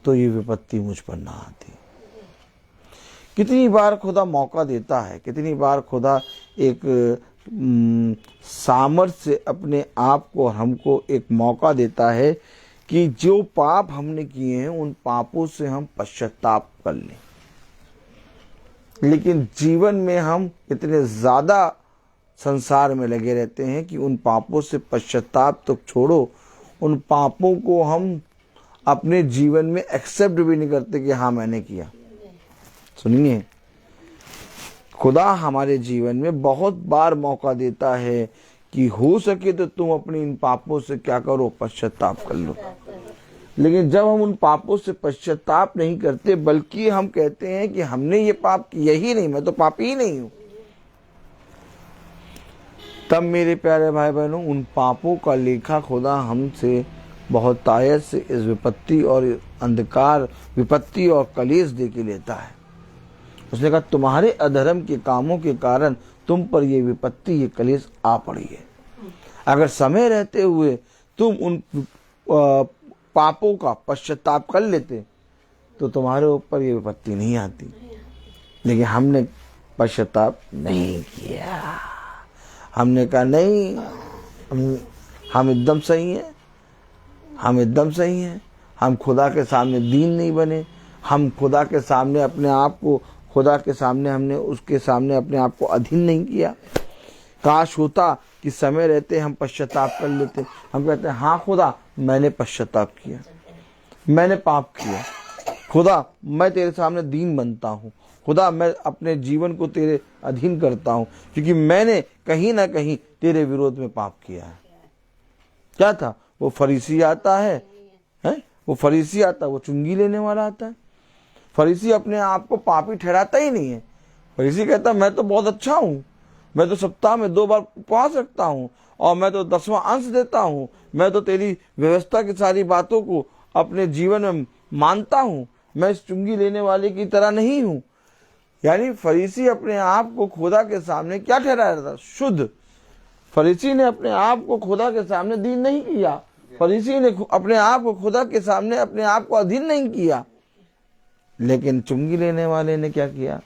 तो ये विपत्ति मुझ पर ना आती। कितनी बार खुदा मौका देता है, कितनी बार खुदा एक सामर्थ्य से अपने आप को हमको एक मौका देता है कि जो पाप हमने किए हैं उन पापों से हम पश्चाताप कर लें। लेकिन जीवन में हम इतने ज़्यादा संसार में लगे रहते हैं कि उन पापों से पश्चाताप तो छोड़ो, उन पापों को हम अपने जीवन में एक्सेप्ट भी नहीं करते कि हाँ मैंने किया। सुनिए, खुदा हमारे जीवन में बहुत बार मौका देता है कि हो सके तो तुम अपने इन पापों से क्या करो, पश्चाताप कर लो। लेकिन जब हम उन पापों से पश्चाताप नहीं करते बल्कि हम कहते हैं कि हमने ये पाप किया ही नहीं, मैं तो पापी ही नहीं हूं, तब मेरे प्यारे भाई बहनों उन पापों का लेखा खुदा हमसे बहुत तायत से इस विपत्ति और अंधकार विपत्ति और कलेश दे के लेता है। उसने कहा तुम्हारे अधर्म के कामों के कारण तुम पर ये विपत्ति ये कलेश आ पड़ी है। अगर समय रहते हुए तुम उन पापों का पश्चाताप कर लेते तो तुम्हारे ऊपर ये विपत्ति नहीं आती। लेकिन हमने पश्चाताप नहीं किया। हमने कहा नहीं, हम एकदम सही हैं, हम एकदम सही हैं, हम खुदा के सामने दीन नहीं बने, हम खुदा के सामने अपने आप को खुदा के सामने हमने उसके सामने अपने आप को अधीन नहीं किया। काश होता कि समय रहते हम पश्चाताप कर लेते। हम कहते हैं हाँ खुदा मैंने पश्चाताप किया, मैंने पाप किया, खुदा मैं तेरे सामने दीन बनता हूँ, खुदा मैं अपने जीवन को तेरे अधीन करता हूँ क्योंकि मैंने कहीं ना कहीं तेरे विरोध में पाप किया है। क्या था वो फरीसी आता है, वो फरीसी आता, वो चुंगी लेने वाला आता है। फरीसी अपने आप को पापी ठहराता ही नहीं है। फरीसी कहता मैं तो बहुत अच्छा हूँ, मैं तो सप्ताह में 2 बार उपवास रखता हूँ और मैं तो 10वां अंश देता हूँ, मैं तो तेरी व्यवस्था की सारी बातों को अपने जीवन में मानता हूँ, मैं इस चुंगी लेने वाले की तरह नहीं हूँ। यानी फरीसी अपने आप को खुदा के सामने क्या ठहरा रहा था? शुद्ध। फरीसी ने अपने आप को खुदा के सामने दीन नहीं किया। फरीसी ने अपने आप को खुदा के सामने अपने आप को अधीन नहीं किया। लेकिन चुंगी लेने वाले ने क्या किया?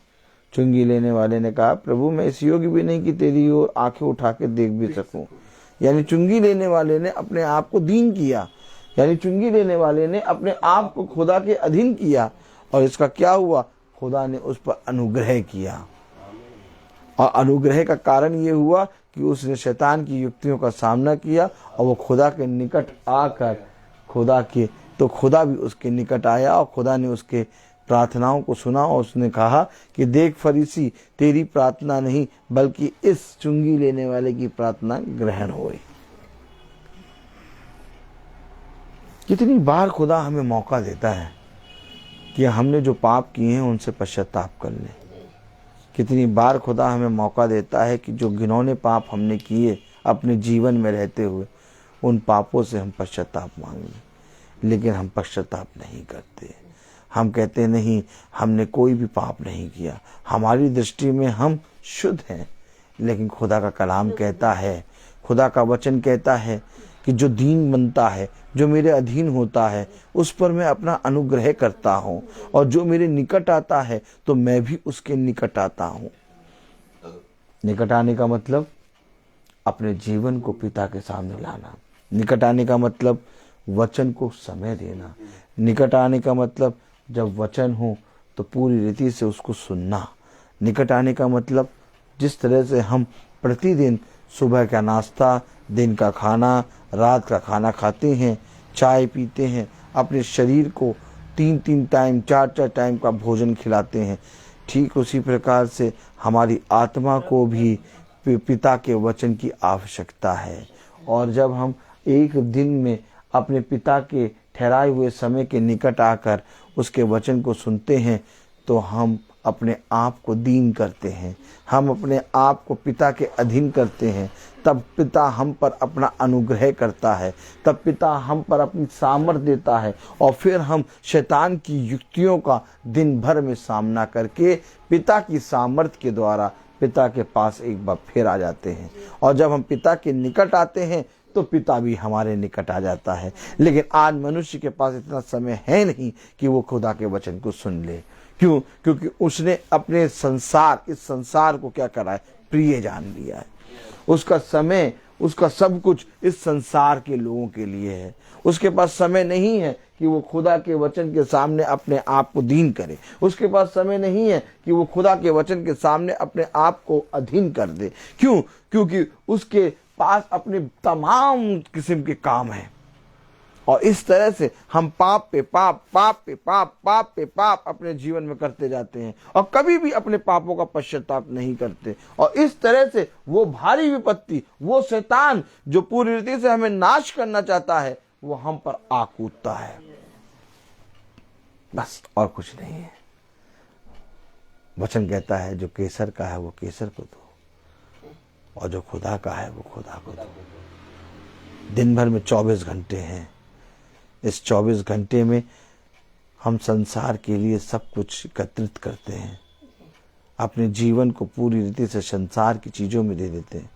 चुंगी लेने वाले ने कहा प्रभु मैं इस योग्य भी नहीं कि तेरी ओर आंखें उठा के देख भी सकूं। यानी चुंगी लेने वाले ने अपने आप को दीन किया, यानी चुंगी लेने वाले ने अपने आप को खुदा के अधीन किया। और इसका क्या हुआ? खुदा ने उस पर अनुग्रह किया। और अनुग्रह का कारण ये हुआ कि उसने शैतान की युक्तियों का सामना किया और वो खुदा के निकट आकर खुदा भी उसके निकट आया और खुदा ने उसके प्रार्थनाओं को सुना और उसने कहा कि देख फरीसी तेरी प्रार्थना नहीं बल्कि इस चुंगी लेने वाले की प्रार्थना ग्रहण हुई। कितनी बार खुदा हमें मौका देता है कि हमने जो पाप किए हैं उनसे पश्चाताप कर लें। कितनी बार खुदा हमें मौका देता है कि जो घिनौने पाप हमने किए अपने जीवन में रहते हुए उन पापों से हम पश्चाताप मांग लें। लेकिन हम पश्चाताप नहीं करते। हम कहते नहीं हमने कोई भी पाप नहीं किया, हमारी दृष्टि में हम शुद्ध हैं। लेकिन खुदा का कलाम कहता है, खुदा का वचन कहता है कि जो दीन बनता है, जो मेरे अधीन होता है, उस पर मैं अपना अनुग्रह करता हूँ और जो मेरे निकट आता है तो मैं भी उसके निकट आता हूँ। निकट आने का मतलब अपने जीवन को पिता के सामने लाना। निकट आने का मतलब वचन को समय देना। निकट आने का मतलब जब वचन हो तो पूरी रीति से उसको सुनना। निकट आने का मतलब जिस तरह से हम प्रतिदिन सुबह का नाश्ता, दिन का खाना, रात का खाना खाते हैं, चाय पीते हैं, अपने शरीर को 3-3 टाइम 4-4 टाइम का भोजन खिलाते हैं, ठीक उसी प्रकार से हमारी आत्मा को भी पिता के वचन की आवश्यकता है। और जब हम एक दिन में अपने पिता के ठहराए हुए समय के निकट आकर उसके वचन को सुनते हैं तो हम अपने आप को दीन करते हैं, हम अपने आप को पिता के अधीन करते हैं। तब पिता हम पर अपना अनुग्रह करता है, तब पिता हम पर अपनी सामर्थ्य देता है और फिर हम शैतान की युक्तियों का दिन भर में सामना करके पिता की सामर्थ्य के द्वारा पिता के पास एक बार फिर आ जाते हैं। और जब हम पिता के निकट आते हैं तो पिता भी हमारे निकट आ जाता है। लेकिन आज मनुष्य के पास इतना समय है नहीं कि वो खुदा के वचन को सुन ले। क्यों? क्योंकि उसने अपने इस संसार को क्या करा है? प्रिय जान लिया है। उसका समय, उसका सब कुछ इस संसार के लोगों के लिए है। उसके पास समय नहीं है कि वो खुदा के वचन के सामने अपने आप को दीन करे। उसके पास समय नहीं है कि वो खुदा के वचन के सामने अपने आप को अधीन कर दे। क्यों? क्योंकि उसके पास अपने तमाम किस्म के काम हैं। और इस तरह से हम पाप पे पाप, पाप पे पाप, पाप पे पाप अपने जीवन में करते जाते हैं और कभी भी अपने पापों का पश्चाताप नहीं करते। और इस तरह से वो भारी विपत्ति, वो शैतान जो पूरी रीति से हमें नाश करना चाहता है, वो हम पर आ कूदता है, बस और कुछ नहीं है। वचन कहता है जो केसर का है वो केसर को दो और जो खुदा का है वो खुदा को दो। दिन भर में 24 घंटे हैं। इस 24 घंटे में हम संसार के लिए सब कुछ एकत्रित करते हैं, अपने जीवन को पूरी रीति से संसार की चीज़ों में दे देते हैं,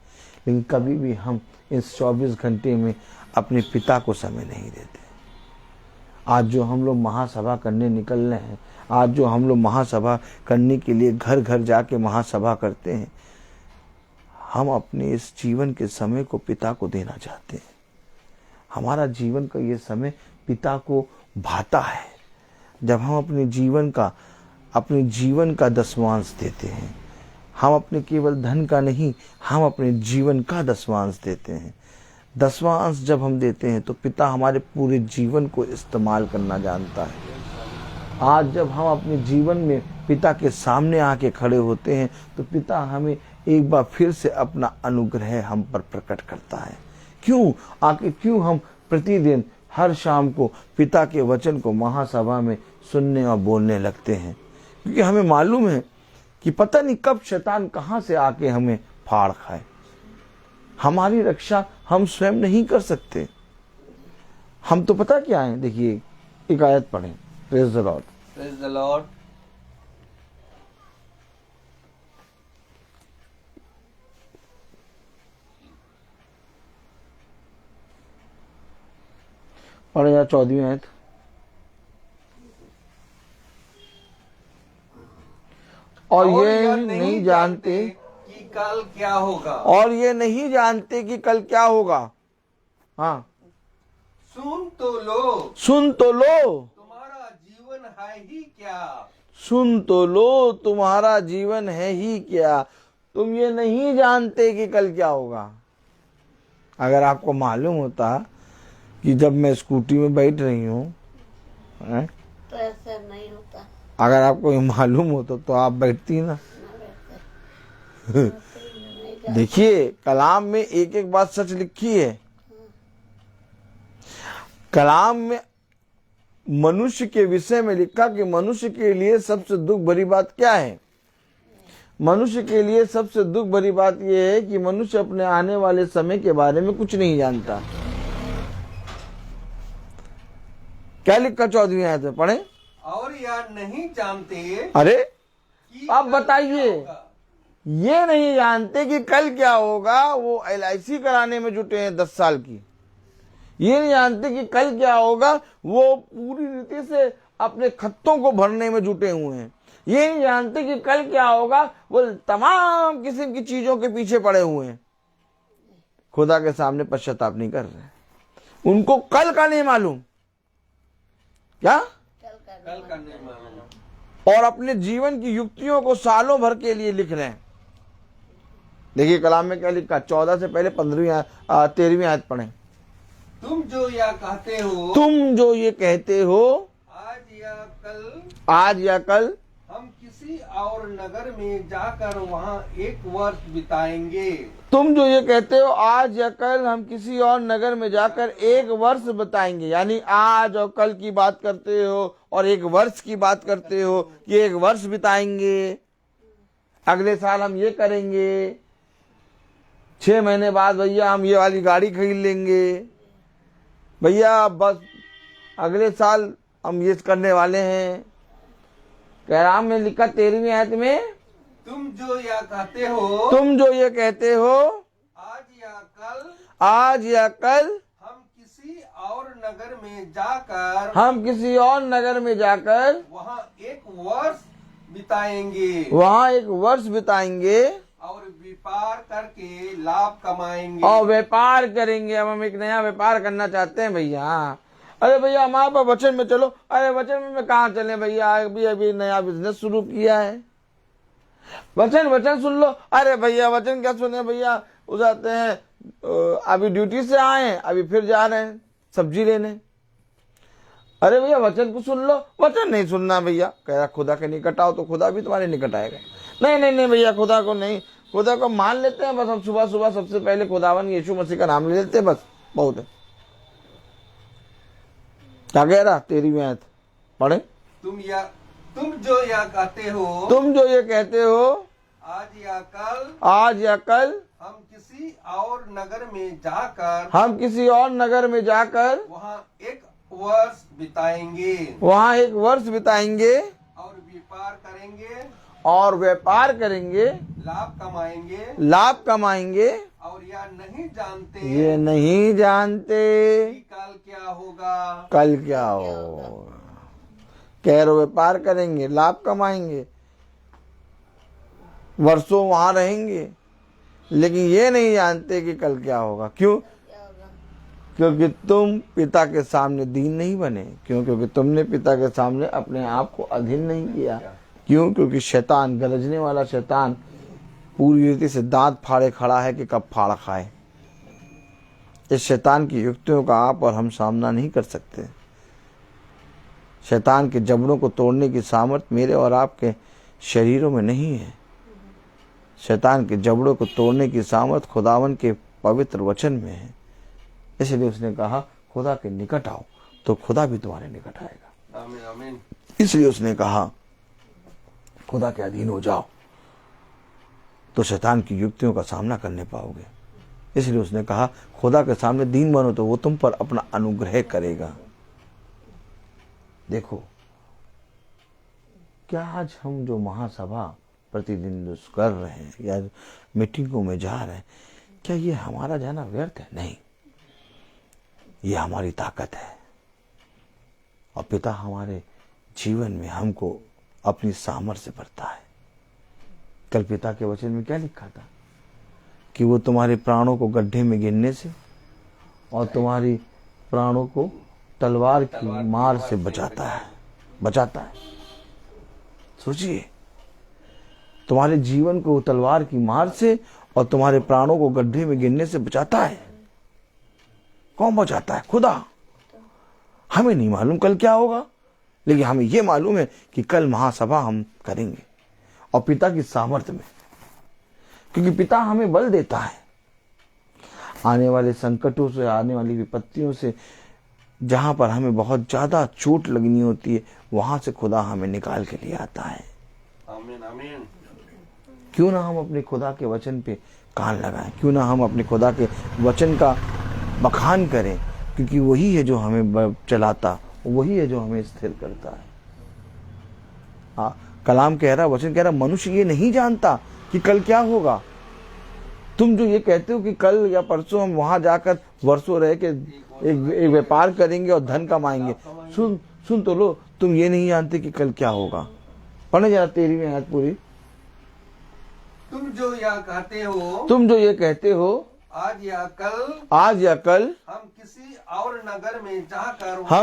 लेकिन कभी भी हम इस 24 घंटे में अपने पिता को समय नहीं देते। आज जो हम लोग महासभा करने निकल रहे हैं, आज जो हम लोग महासभा करने के लिए घर घर जाके महासभा करते हैं, हम अपने इस जीवन के समय को पिता को देना चाहते हैं। हमारा जीवन का ये समय पिता को भाता है जब हम अपने जीवन का दसवांश देते हैं। हम अपने केवल धन का नहीं, हम अपने जीवन का दसवांश देते हैं। दसवांश जब हम देते हैं तो पिता हमारे पूरे जीवन को इस्तेमाल करना जानता है। आज जब हम अपने जीवन में पिता के सामने आके खड़े होते हैं तो पिता हमें एक बार फिर से अपना अनुग्रह हम पर प्रकट करता है। क्यों हम प्रतिदिन हर शाम को पिता के वचन को महासभा में सुनने और बोलने लगते हैं? क्योंकि हमें मालूम है कि पता नहीं कब शैतान कहां से आके हमें फाड़ खाए। हमारी रक्षा हम स्वयं नहीं कर सकते। हम तो पता क्या है, देखिए एक आयत पढ़ें। Praise the Lord. Praise the Lord. पढ़े या 14वीं आयत। और ये नहीं जानते कि कल क्या होगा। और ये नहीं जानते कि कल क्या होगा। हाँ, सुन तो लो तुम्हारा जीवन है ही क्या। सुन तो लो, तुम्हारा जीवन है ही क्या। तुम ये नहीं जानते कि कल क्या होगा। अगर आपको मालूम होता कि जब मैं स्कूटी में बैठ रही हूँ तो ऐसा नहीं होता। अगर आपको ये मालूम होता तो आप बैठती ना। देखिए कलाम में एक एक बात सच लिखी है। कलाम में मनुष्य के विषय में लिखा कि मनुष्य के लिए सबसे दुख भरी बात क्या है। मनुष्य के लिए सबसे दुख भरी बात यह है कि मनुष्य अपने आने वाले समय के बारे में कुछ नहीं जानता। क्या लिखा 14वीं आयत में पढ़े। और यार नहीं जानते। अरे आप बताइए, ये नहीं जानते कि कल क्या होगा। वो LIC कराने में जुटे हैं 10 साल की। ये नहीं जानते कि कल क्या होगा। वो पूरी रीति से अपने खत्तों को भरने में जुटे हुए हैं। ये नहीं जानते कि कल क्या होगा। वो तमाम किस्म की चीजों के पीछे पड़े हुए हैं, खुदा के सामने पश्चाताप नहीं कर रहे। उनको कल का नहीं मालूम। क्या? कल का नहीं मालूम। और अपने जीवन की युक्तियों को सालों भर के लिए लिख रहे हैं। देखिए कलाम में क्या लिखा। 14 से पहले 13वीं आयत पढ़ें। तुम जो या कहते हो, तुम जो ये कहते हो, आज या कल हम किसी और नगर में जाकर वहाँ 1 वर्ष बिताएंगे। तुम जो ये कहते हो आज या कल हम किसी और नगर में जाकर 1 वर्ष बिताएंगे, यानी आज और कल की बात करते हो और 1 वर्ष की बात करते हो कि 1 वर्ष बिताएंगे, अगले साल हम ये करेंगे, 6 महीने बाद भैया हम ये वाली गाड़ी खरीद लेंगे, भैया बस अगले साल हम ये करने वाले हैं। कैराम में लिखा 13वीं आयत में, तुम जो या कहते हो, तुम जो ये कहते हो आज या कल हम किसी और नगर में जाकर वहाँ 1 वर्ष बिताएंगे वहाँ 1 वर्ष बिताएंगे और व्यापार करके लाभ कमाएंगे। और व्यापार करेंगे। अब हम एक नया व्यापार करना चाहते हैं भैया। अरे भैया हमारे पास वचन में चलो। अरे वचन में कहाँ चले भैया, अभी नया बिजनेस शुरू किया है। वचन सुन लो। अरे भैया वचन क्या सुने भैया, वो जाते हैं अभी ड्यूटी से आए, अभी फिर जा रहे हैं सब्जी लेने। अरे भैया वचन को सुन लो। वचन नहीं सुनना भैया, कह रहा खुदा के निकट आओ तो खुदा भी तुम्हारे निकट आएगा। नहीं भैया खुदा को नहीं, खुदा को मान लेते हैं बस। हम सुबह सुबह सबसे पहले खुदावन यीशु मसीह का नाम ले लेते हैं, बस बहुत है। क्या कह रहा 13वीं आयत पढ़े, तुम जो या कहते हो, तुम जो ये कहते हो आज या कल हम किसी और नगर में जाकर वहाँ 1 वर्ष बिताएंगे वहाँ 1 वर्ष बिताएंगे और व्यापार करेंगे लाभ कमाएंगे और ये नहीं जानते कि कल क्या होगा। कह रहे व्यापार करेंगे, लाभ कमाएंगे, वर्षों वहां रहेंगे, लेकिन ये नहीं जानते कि कल क्या होगा। क्यों? क्योंकि तुम पिता के सामने दीन नहीं बने। क्यों? क्योंकि तुमने पिता के सामने अपने आप को अधीन नहीं किया। क्यों? क्योंकि शैतान, गरजने वाला शैतान पूरी रीति से दांत फाड़े खड़ा है कि कब फाड़ खाए। इस शैतान की युक्तियों का आप और हम सामना नहीं कर सकते। शैतान के जबड़ों को तोड़ने की सामर्थ्य मेरे और आपके शरीरों में नहीं है। शैतान के जबड़ों को तोड़ने की सामर्थ्य खुदावन के पवित्र वचन में है। इसलिए उसने कहा खुदा के निकट आओ तो खुदा भी तुम्हारे निकट आएगा। आमीन आमीन। इसलिए उसने कहा खुदा के अधीन हो जाओ तो शैतान की युक्तियों का सामना करने पाओगे। इसलिए उसने कहा खुदा के सामने दीन बनो तो वो तुम पर अपना अनुग्रह करेगा। देखो क्या आज हम जो महासभा प्रतिदिन जो कर रहे हैं या मीटिंगों में जा रहे हैं, क्या ये हमारा जाना व्यर्थ है? नहीं, ये हमारी ताकत है। और पिता हमारे जीवन में हमको अपनी सामर्थ्य भरता है। कल पिता के वचन में क्या लिखा था कि वो तुम्हारे प्राणों को गड्ढे में गिनने से और तुम्हारी प्राणों को तलवार की मार से बचाता है। सोचिए, तुम्हारे जीवन को तलवार की मार से और तुम्हारे प्राणों को गड्ढे में गिरने से बचाता है। कौन बचाता है? खुदा। हमें नहीं मालूम कल क्या होगा, लेकिन हमें यह मालूम है कि कल महासभा हम करेंगे और पिता की सामर्थ्य में, क्योंकि पिता हमें बल देता है। आने वाले संकटों से, आने वाली विपत्तियों से, जहां पर हमें बहुत ज्यादा चोट लगनी होती है, वहां से खुदा हमें निकाल के लिए आता है। आमीन आमीन। क्यों ना हम अपने खुदा के वचन पे कान लगाएं, क्यों ना हम अपने खुदा के वचन का बखान करें, क्योंकि वही है जो हमें चलाता, वही है जो हमें स्थिर करता है। कलाम कह रहा, वचन कह रहा, मनुष्य ये नहीं जानता कि कल क्या होगा। तुम जो ये कहते हो कि कल या परसों हम वहां जाकर वर्षों रह के एक व्यापार करेंगे और धन कमाएंगे, सुन तो लो, तुम ये नहीं जानते कि कल क्या होगा। पढ़ने जरा 13वीं आयत पूरी। तुम जो ये कहते हो आज या कल हम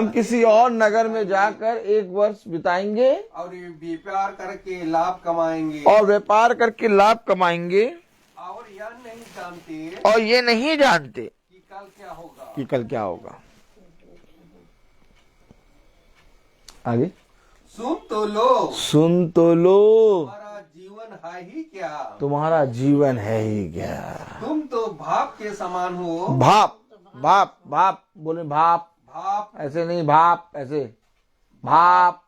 किसी और नगर में जाकर 1 वर्ष बिताएंगे और व्यापार करके लाभ कमाएंगे और ये नहीं जानते कल क्या होगा। कि कल क्या होगा। आगे, सुन तो लो सुन तो लो हमारा जीवन है ही क्या, तुम्हारा जीवन है ही क्या। तुम तो भाप के समान हो। भाप, भाप, भाप बोले, भाप भाप, ऐसे नहीं, भाप ऐसे, भाप।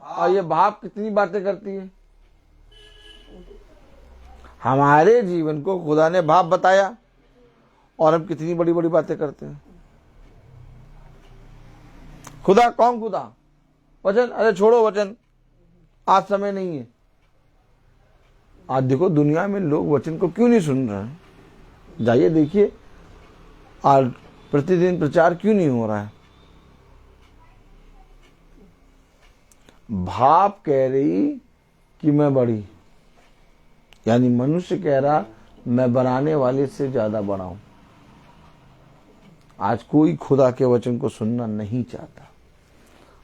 और ये भाप कितनी बातें करती है। हमारे जीवन को खुदा ने भाप बताया और हम कितनी बड़ी बड़ी बातें करते हैं। खुदा कौन? खुदा वचन, अरे छोड़ो वचन, आज समय नहीं है। आज देखो दुनिया में लोग वचन को क्यों नहीं सुन रहे हैं। जाइए देखिए, आज प्रतिदिन प्रचार क्यों नहीं हो रहा है। भाप कह रही कि मैं बड़ी, यानी मनुष्य कह रहा मैं बनाने वाले से ज्यादा बड़ा हूं। आज कोई खुदा के वचन को सुनना नहीं चाहता।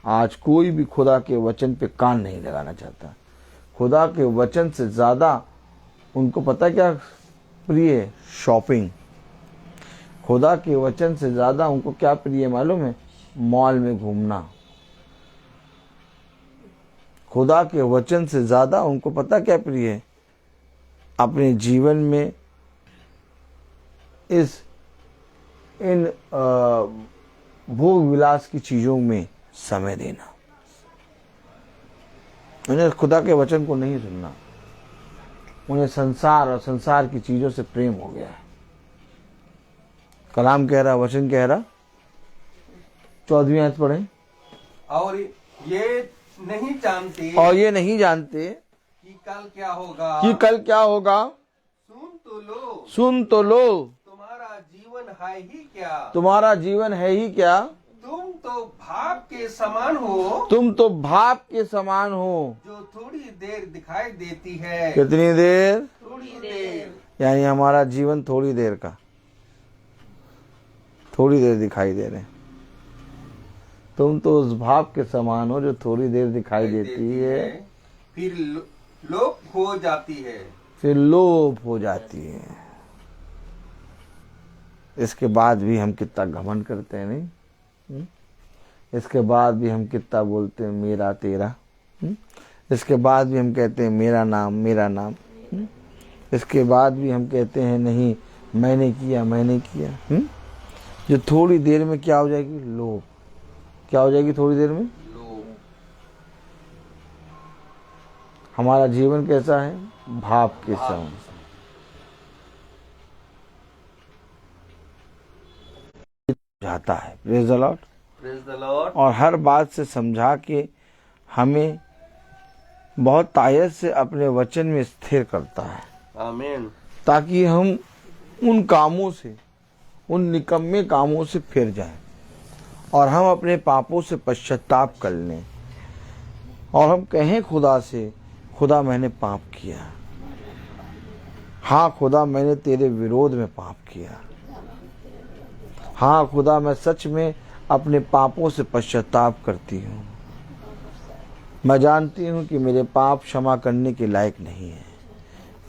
आज कोई भी खुदा के वचन पे कान नहीं लगाना चाहता। खुदा के वचन से ज्यादा उनको पता क्या प्रिय है? शॉपिंग। खुदा के वचन से ज्यादा उनको क्या प्रिय है मालूम है? मॉल में घूमना। खुदा के वचन से ज्यादा उनको पता क्या प्रिय है? अपने जीवन में इन भोग विलास की चीजों में समय देना। उन्हें खुदा के वचन को नहीं सुनना। उन्हें संसार और संसार की चीजों से प्रेम हो गया है। कलाम कह रहा, वचन कह रहा, 14वीं आयत पढ़े। और ये नहीं जानते, और ये नहीं जानते कि कल क्या होगा। कि कल क्या होगा। सुन तो लो, सुन तो लो तुम्हारा जीवन है ही क्या, तुम्हारा जीवन है ही क्या। तुम तो भाप के समान हो। तुम तो भाप के समान हो, जो थोड़ी देर दिखाई देती है। कितनी देर? थोड़ी देर। यानी हमारा जीवन थोड़ी देर का, थोड़ी देर दिखाई दे रहे हैं। तुम तो उस भाप के समान हो जो थोड़ी देर दिखाई देती है, फिर लोप हो जाती है। फिर लोप हो जाती है। इसके बाद भी हम कितना घमंड करते हैं, नहीं? इसके बाद भी हम कितना बोलते हैं मेरा तेरा। इसके बाद भी हम कहते हैं मेरा नाम मेरा नाम। इसके बाद भी हम कहते हैं नहीं मैंने किया मैंने किया। जो थोड़ी देर में क्या हो जाएगी? लोभ। क्या हो जाएगी थोड़ी देर में? लोप। हमारा जीवन कैसा है? भाप के समान। जाता है। Praise the Lord. Praise the Lord. और हर बात से समझा के हमें बहुत तायत से अपने वचन में स्थिर करता है, आमीन। ताकि हम उन कामों से, उन निकम्मे कामों से फिर जाएं और हम अपने पापों से पश्चाताप कर लें और हम कहें खुदा से, खुदा मैंने पाप किया। हाँ खुदा मैंने तेरे विरोध में पाप किया। हाँ खुदा मैं सच में अपने पापों से पश्चाताप करती हूँ। मैं जानती हूँ कि मेरे पाप क्षमा करने के लायक नहीं है।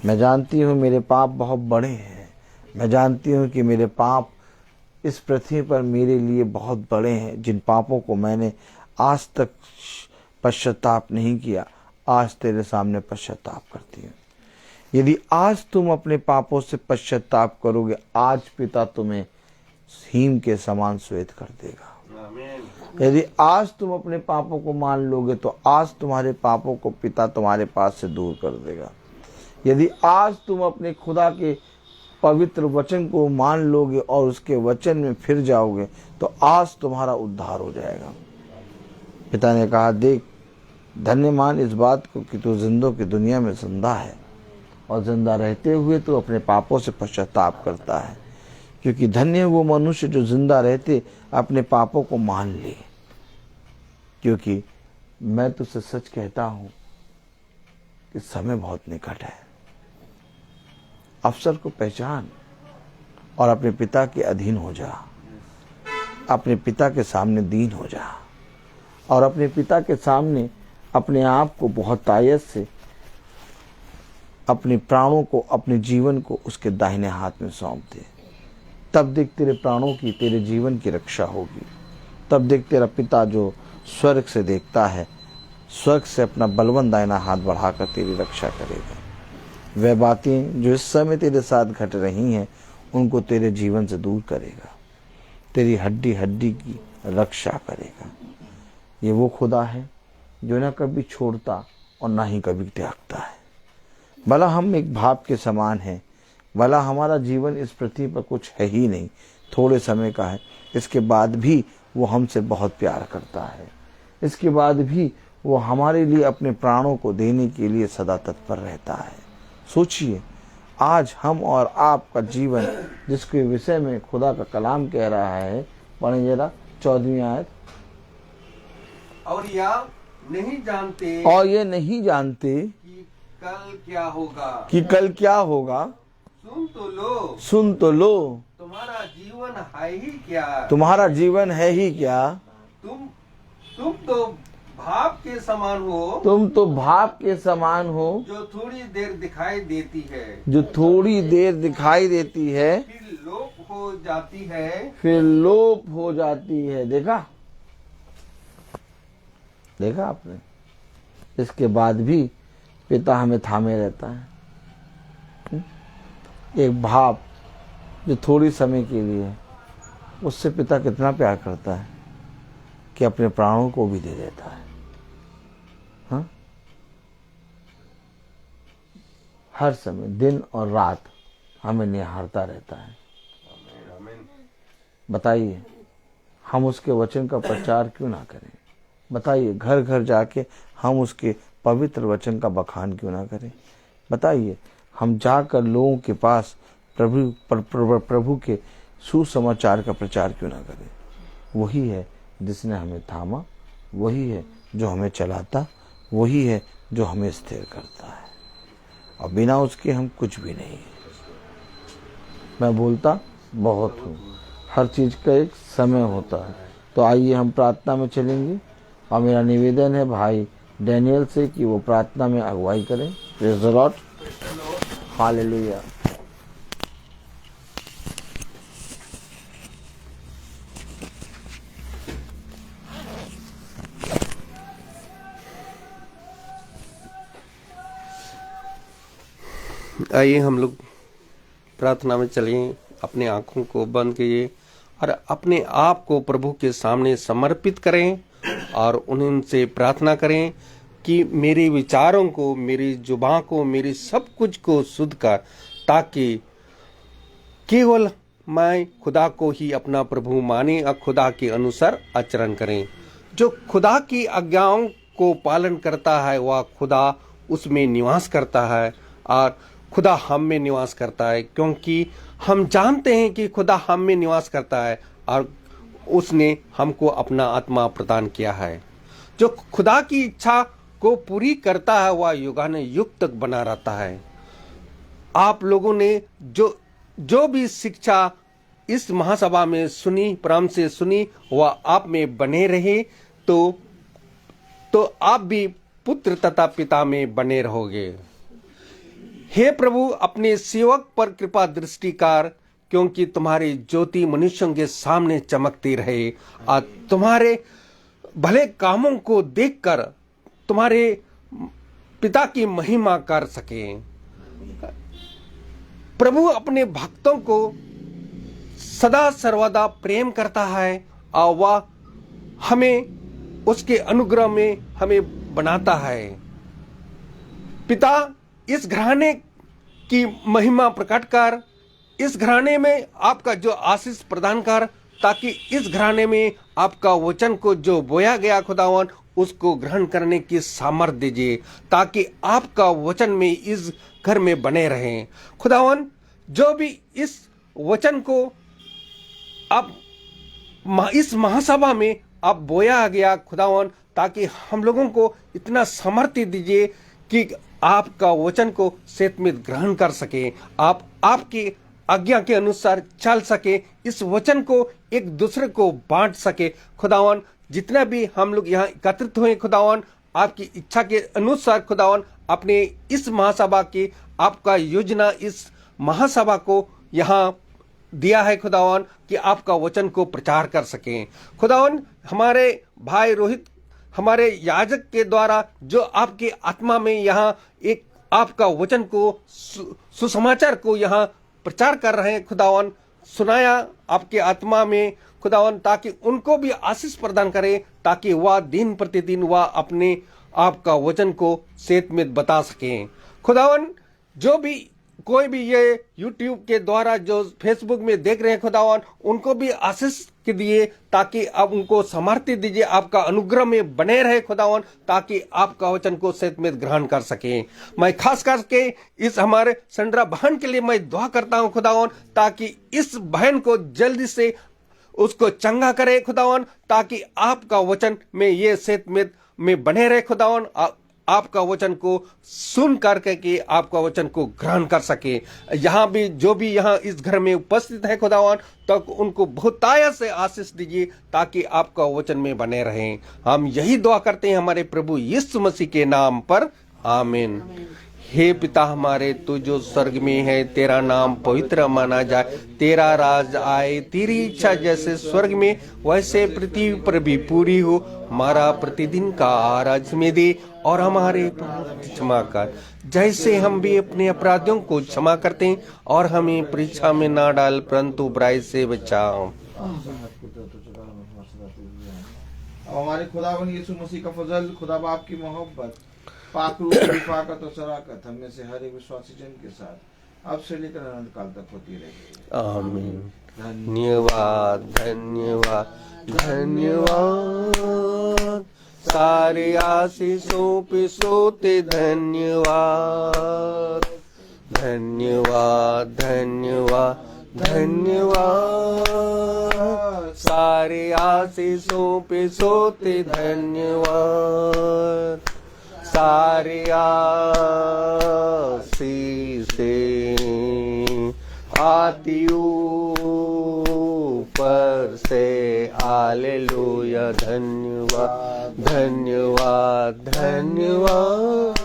मैं जानती हूँ मेरे पाप बहुत बड़े हैं। मैं जानती हूँ कि मेरे पाप इस पृथ्वी पर मेरे लिए बहुत बड़े हैं, जिन पापों को मैंने आज तक पश्चाताप नहीं किया, आज तेरे सामने पश्चाताप करती हूँ। यदि आज तुम अपने पापों से पश्चाताप करोगे, आज पिता तुम्हें हिम के समान श्वेत कर देगा। आमीन। यदि आज तुम अपने पापों को मान लोगे तो आज तुम्हारे पापों को पिता तुम्हारे पास से दूर कर देगा। यदि आज तुम अपने खुदा के पवित्र वचन को मान लोगे और उसके वचन में फिर जाओगे तो आज तुम्हारा उद्धार हो जाएगा। पिता ने कहा, देख धन्य मान इस बात को कि तू जिंदों की दुनिया में जिंदा है और जिंदा रहते हुए तू अपने पापों से पश्चाताप करता है, क्योंकि धन्य है वो मनुष्य जो जिंदा रहते अपने पापों को मान ले। क्योंकि मैं तुझसे सच कहता हूं कि समय बहुत निकट है। अवसर को पहचान और अपने पिता के अधीन हो जा। अपने पिता के सामने दीन हो जा और अपने पिता के सामने अपने आप को बहुत तायत से, अपने प्राणों को, अपने जीवन को उसके दाहिने हाथ में सौंप दे। तब देख तेरे प्राणों की, तेरे जीवन की रक्षा होगी। तब देख तेरा पिता जो स्वर्ग से देखता है, स्वर्ग से अपना बलवंत दाहिना हाथ बढ़ाकर तेरी रक्षा करेगा। वह बातें जो इस समय तेरे साथ घट रही हैं, उनको तेरे जीवन से दूर करेगा, तेरी हड्डी हड्डी की रक्षा करेगा। ये वो खुदा है जो ना कभी छोड़ता और ना ही कभी त्यागता है। भला हम एक भाप के समान हैं, भला हमारा जीवन इस पृथ्वी पर कुछ है ही नहीं, थोड़े समय का है, इसके बाद भी वो हमसे बहुत प्यार करता है। इसके बाद भी वो हमारे लिए अपने प्राणों को देने के लिए सदा तत्पर रहता है। सोचिए, आज हम और आपका जीवन जिसके विषय में खुदा का कलाम कह रहा है, पढ़ें जरा 14वीं आयत। और या नहीं जानते और ये नहीं जानते कि कल क्या होगा। कि कल क्या होगा। सुन तो लो, सुन तो लो, तुम्हारा जीवन है ही क्या। तुम्हारा जीवन है ही क्या। तुम तो भाप के समान हो, तुम तो भाप के समान हो, जो थोड़ी देर दिखाई देती है, जो थोड़ी देर दिखाई देती है, फिर लोप हो जाती है। फिर लोप हो जाती है। देखा, देखा आपने। इसके बाद भी पिता हमें थामे रहता है। एक भाप जो थोड़ी समय के लिए है, उससे पिता कितना प्यार करता है कि अपने प्राणों को भी दे देता है। हाँ? हर समय दिन और रात हमें निहारता रहता है। बताइए, हम उसके वचन का प्रचार क्यों ना करें। बताइए, घर घर जाके हम उसके पवित्र वचन का बखान क्यों ना करें। बताइए, हम जाकर लोगों के पास प्रभु के सुसमाचार का प्रचार क्यों ना करें। वही है जिसने हमें थामा, वही है जो हमें चलाता, वही है जो हमें स्थिर करता है, और बिना उसके हम कुछ भी नहीं है। मैं बोलता बहुत हूँ, हर चीज़ का एक समय होता है। तो आइए हम प्रार्थना में चलेंगे, और मेरा निवेदन है भाई डैनियल से कि वो प्रार्थना में अगुवाई करें। Praise the Lord, hallelujah. आइए हम लोग प्रार्थना में चलिए, अपने आंखों को बंद कीजिए और अपने आप को प्रभु के सामने समर्पित करें और उनसे प्रार्थना करें कि मेरे विचारों को, मेरी जुबान को, मेरी सब कुछ को शुद्ध कर, ताकि केवल मैं खुदा को ही अपना प्रभु माने और खुदा के अनुसार आचरण करें। जो खुदा की आज्ञाओं को पालन करता है वह खुदा उसमें निवास करता है और खुदा हम में निवास करता है, क्योंकि हम जानते हैं कि खुदा हम में निवास करता है और उसने हमको अपना आत्मा प्रदान किया है। जो खुदा की इच्छा को पूरी करता है वह युगानुयुग तक बना रहता है। आप लोगों ने जो भी शिक्षा इस महासभा में सुनी, प्रारंभ से सुनी, वह आप में बने रहे तो आप भी पुत्र तथा पिता में बने रहोगे। हे प्रभु, अपने सेवक पर कृपा दृष्टि कर, क्योंकि तुम्हारी ज्योति मनुष्यों के सामने चमकती रहे और तुम्हारे भले कामों को देखकर तुम्हारे पिता की महिमा कर सके। प्रभु अपने भक्तों को सदा सर्वदा प्रेम करता है और वह हमें उसके अनुग्रह में हमें बनाता है। पिता, इस घराने की महिमा प्रकट कर, इस घराने में आपका जो आशीष प्रदान कर, ताकि इस घराने में आपका वचन को जो बोया गया खुदावन उसको ग्रहण करने की सामर्थ्य दीजिए, ताकि आपका वचन में इस घर में बने रहें। खुदावन, जो भी इस वचन को आप इस महासभा में आप बोया गया खुदावन, ताकि हम लोगों को इतना सामर्थ्य दीजिए कि आपका वचन को सेतमित ग्रहण कर सके, आप आपकी आज्ञा के अनुसार चल सके, इस वचन को एक दूसरे को बांट सके। खुदावन, जितना भी हम लोग यहाँ एकत्रित हुए खुदावन, आपकी इच्छा के अनुसार खुदावन, अपने इस महासभा की आपका योजना इस महासभा को यहाँ दिया है खुदावन कि आपका वचन को प्रचार कर सकें। खुदावन हमारे भाई रोहित हमारे याजक के द्वारा जो आपकी आत्मा में यहाँ एक आपका वचन को सुसमाचार को यहाँ प्रचार कर रहे हैं खुदावन, सुनाया आपके आत्मा में खुदावन, ताकि उनको भी आशीष प्रदान करे, ताकि वह दिन प्रतिदिन वह अपने आपका वचन को सेहत में बता सकें। खुदावन जो भी कोई भी ये YouTube के द्वारा जो फेसबुक में देख रहे हैं खुदावन, उनको भी आशीष के दिए, ताकि अब उनको सामर्थ्य दीजिए, आपका अनुग्रह में बने रहे खुदावन, ताकि आपका वचन को सेहत में ग्रहण कर सके। मैं खास करके इस हमारे संड्रा बहन के लिए मैं दुआ करता हूं खुदावन, ताकि इस बहन को जल्दी से उसको चंगा करे खुदावन, ताकि आपका वचन में ये सेहत में बने रहे खुदावन, आपका वचन को सुन करके कि आपका वचन को ग्रहण कर सके। यहाँ भी जो भी यहाँ इस घर में उपस्थित है खुदावन, तो उनको बहुतायत से आशीष दीजिए, ताकि आपका वचन में बने रहें। हम यही दुआ करते हैं हमारे प्रभु यीशु मसीह के नाम पर, आमीन। हे पिता हमारे, तू जो स्वर्ग में है, तेरा नाम पवित्र माना जाए, तेरा राज आए, तेरी इच्छा जैसे स्वर्ग में वैसे पृथ्वी पर भी पूरी हो। हमारा प्रतिदिन का आहार में दे, और हमारे क्षमा कर, जैसे हम भी अपने अपराधियों को क्षमा करते हैं, और हमें परीक्षा में ना डाल, परंतु बुराई से बचाओ। हमारे खुदावन यीशु मसीह का फजल, खुदा बाप की मोहब्बत, पाक रूह की हिफाजत और शराकत हम में से हर एक विश्वासी जन के साथ अब से लेकर अनंत काल तक होती रहेगी, आमीन। धन्यवाद धन्यवाद धन्यवाद, सारे आशीषों पे सोते धन्यवाद। धन्यवाद धन्यवाद धन्यवाद, सारे आशीषों पे सोते धन्यवाद। सारे आशीषें आती ऊपर से, हालेलुया। धन्यवाद धन्यवाद धन्यवाद,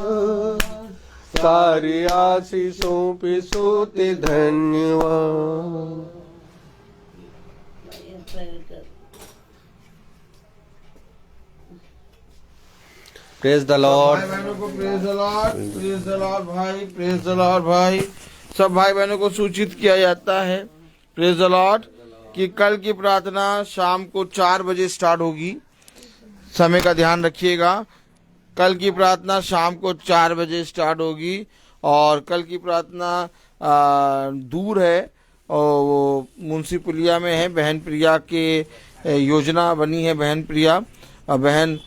सारे आशीषों पे सोते धन्यवाद। Praise the Lord. भाई बहनों को praise the Lord, praise the Lord भाई, प्रेज द लॉर्ड भाई। सब भाई बहनों को सूचित किया जाता है, प्रेज द लॉर्ड, कि कल की प्रार्थना शाम को 4 बजे स्टार्ट होगी। समय का ध्यान रखिएगा, कल की प्रार्थना शाम को 4 बजे स्टार्ट होगी। और कल की प्रार्थना दूर है, और वो मुंशी पुलिया में है। बहन प्रिया के योजना बनी है, बहन प्रिया, बहन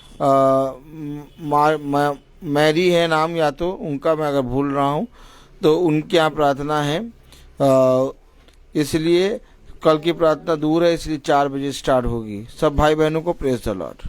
मैरी है नाम, या तो उनका मैं अगर भूल रहा हूँ तो उनके यहाँ प्रार्थना है, इसलिए कल की प्रार्थना दूर है, इसलिए 4 बजे स्टार्ट होगी। सब भाई बहनों को प्रेज द लॉर्ड।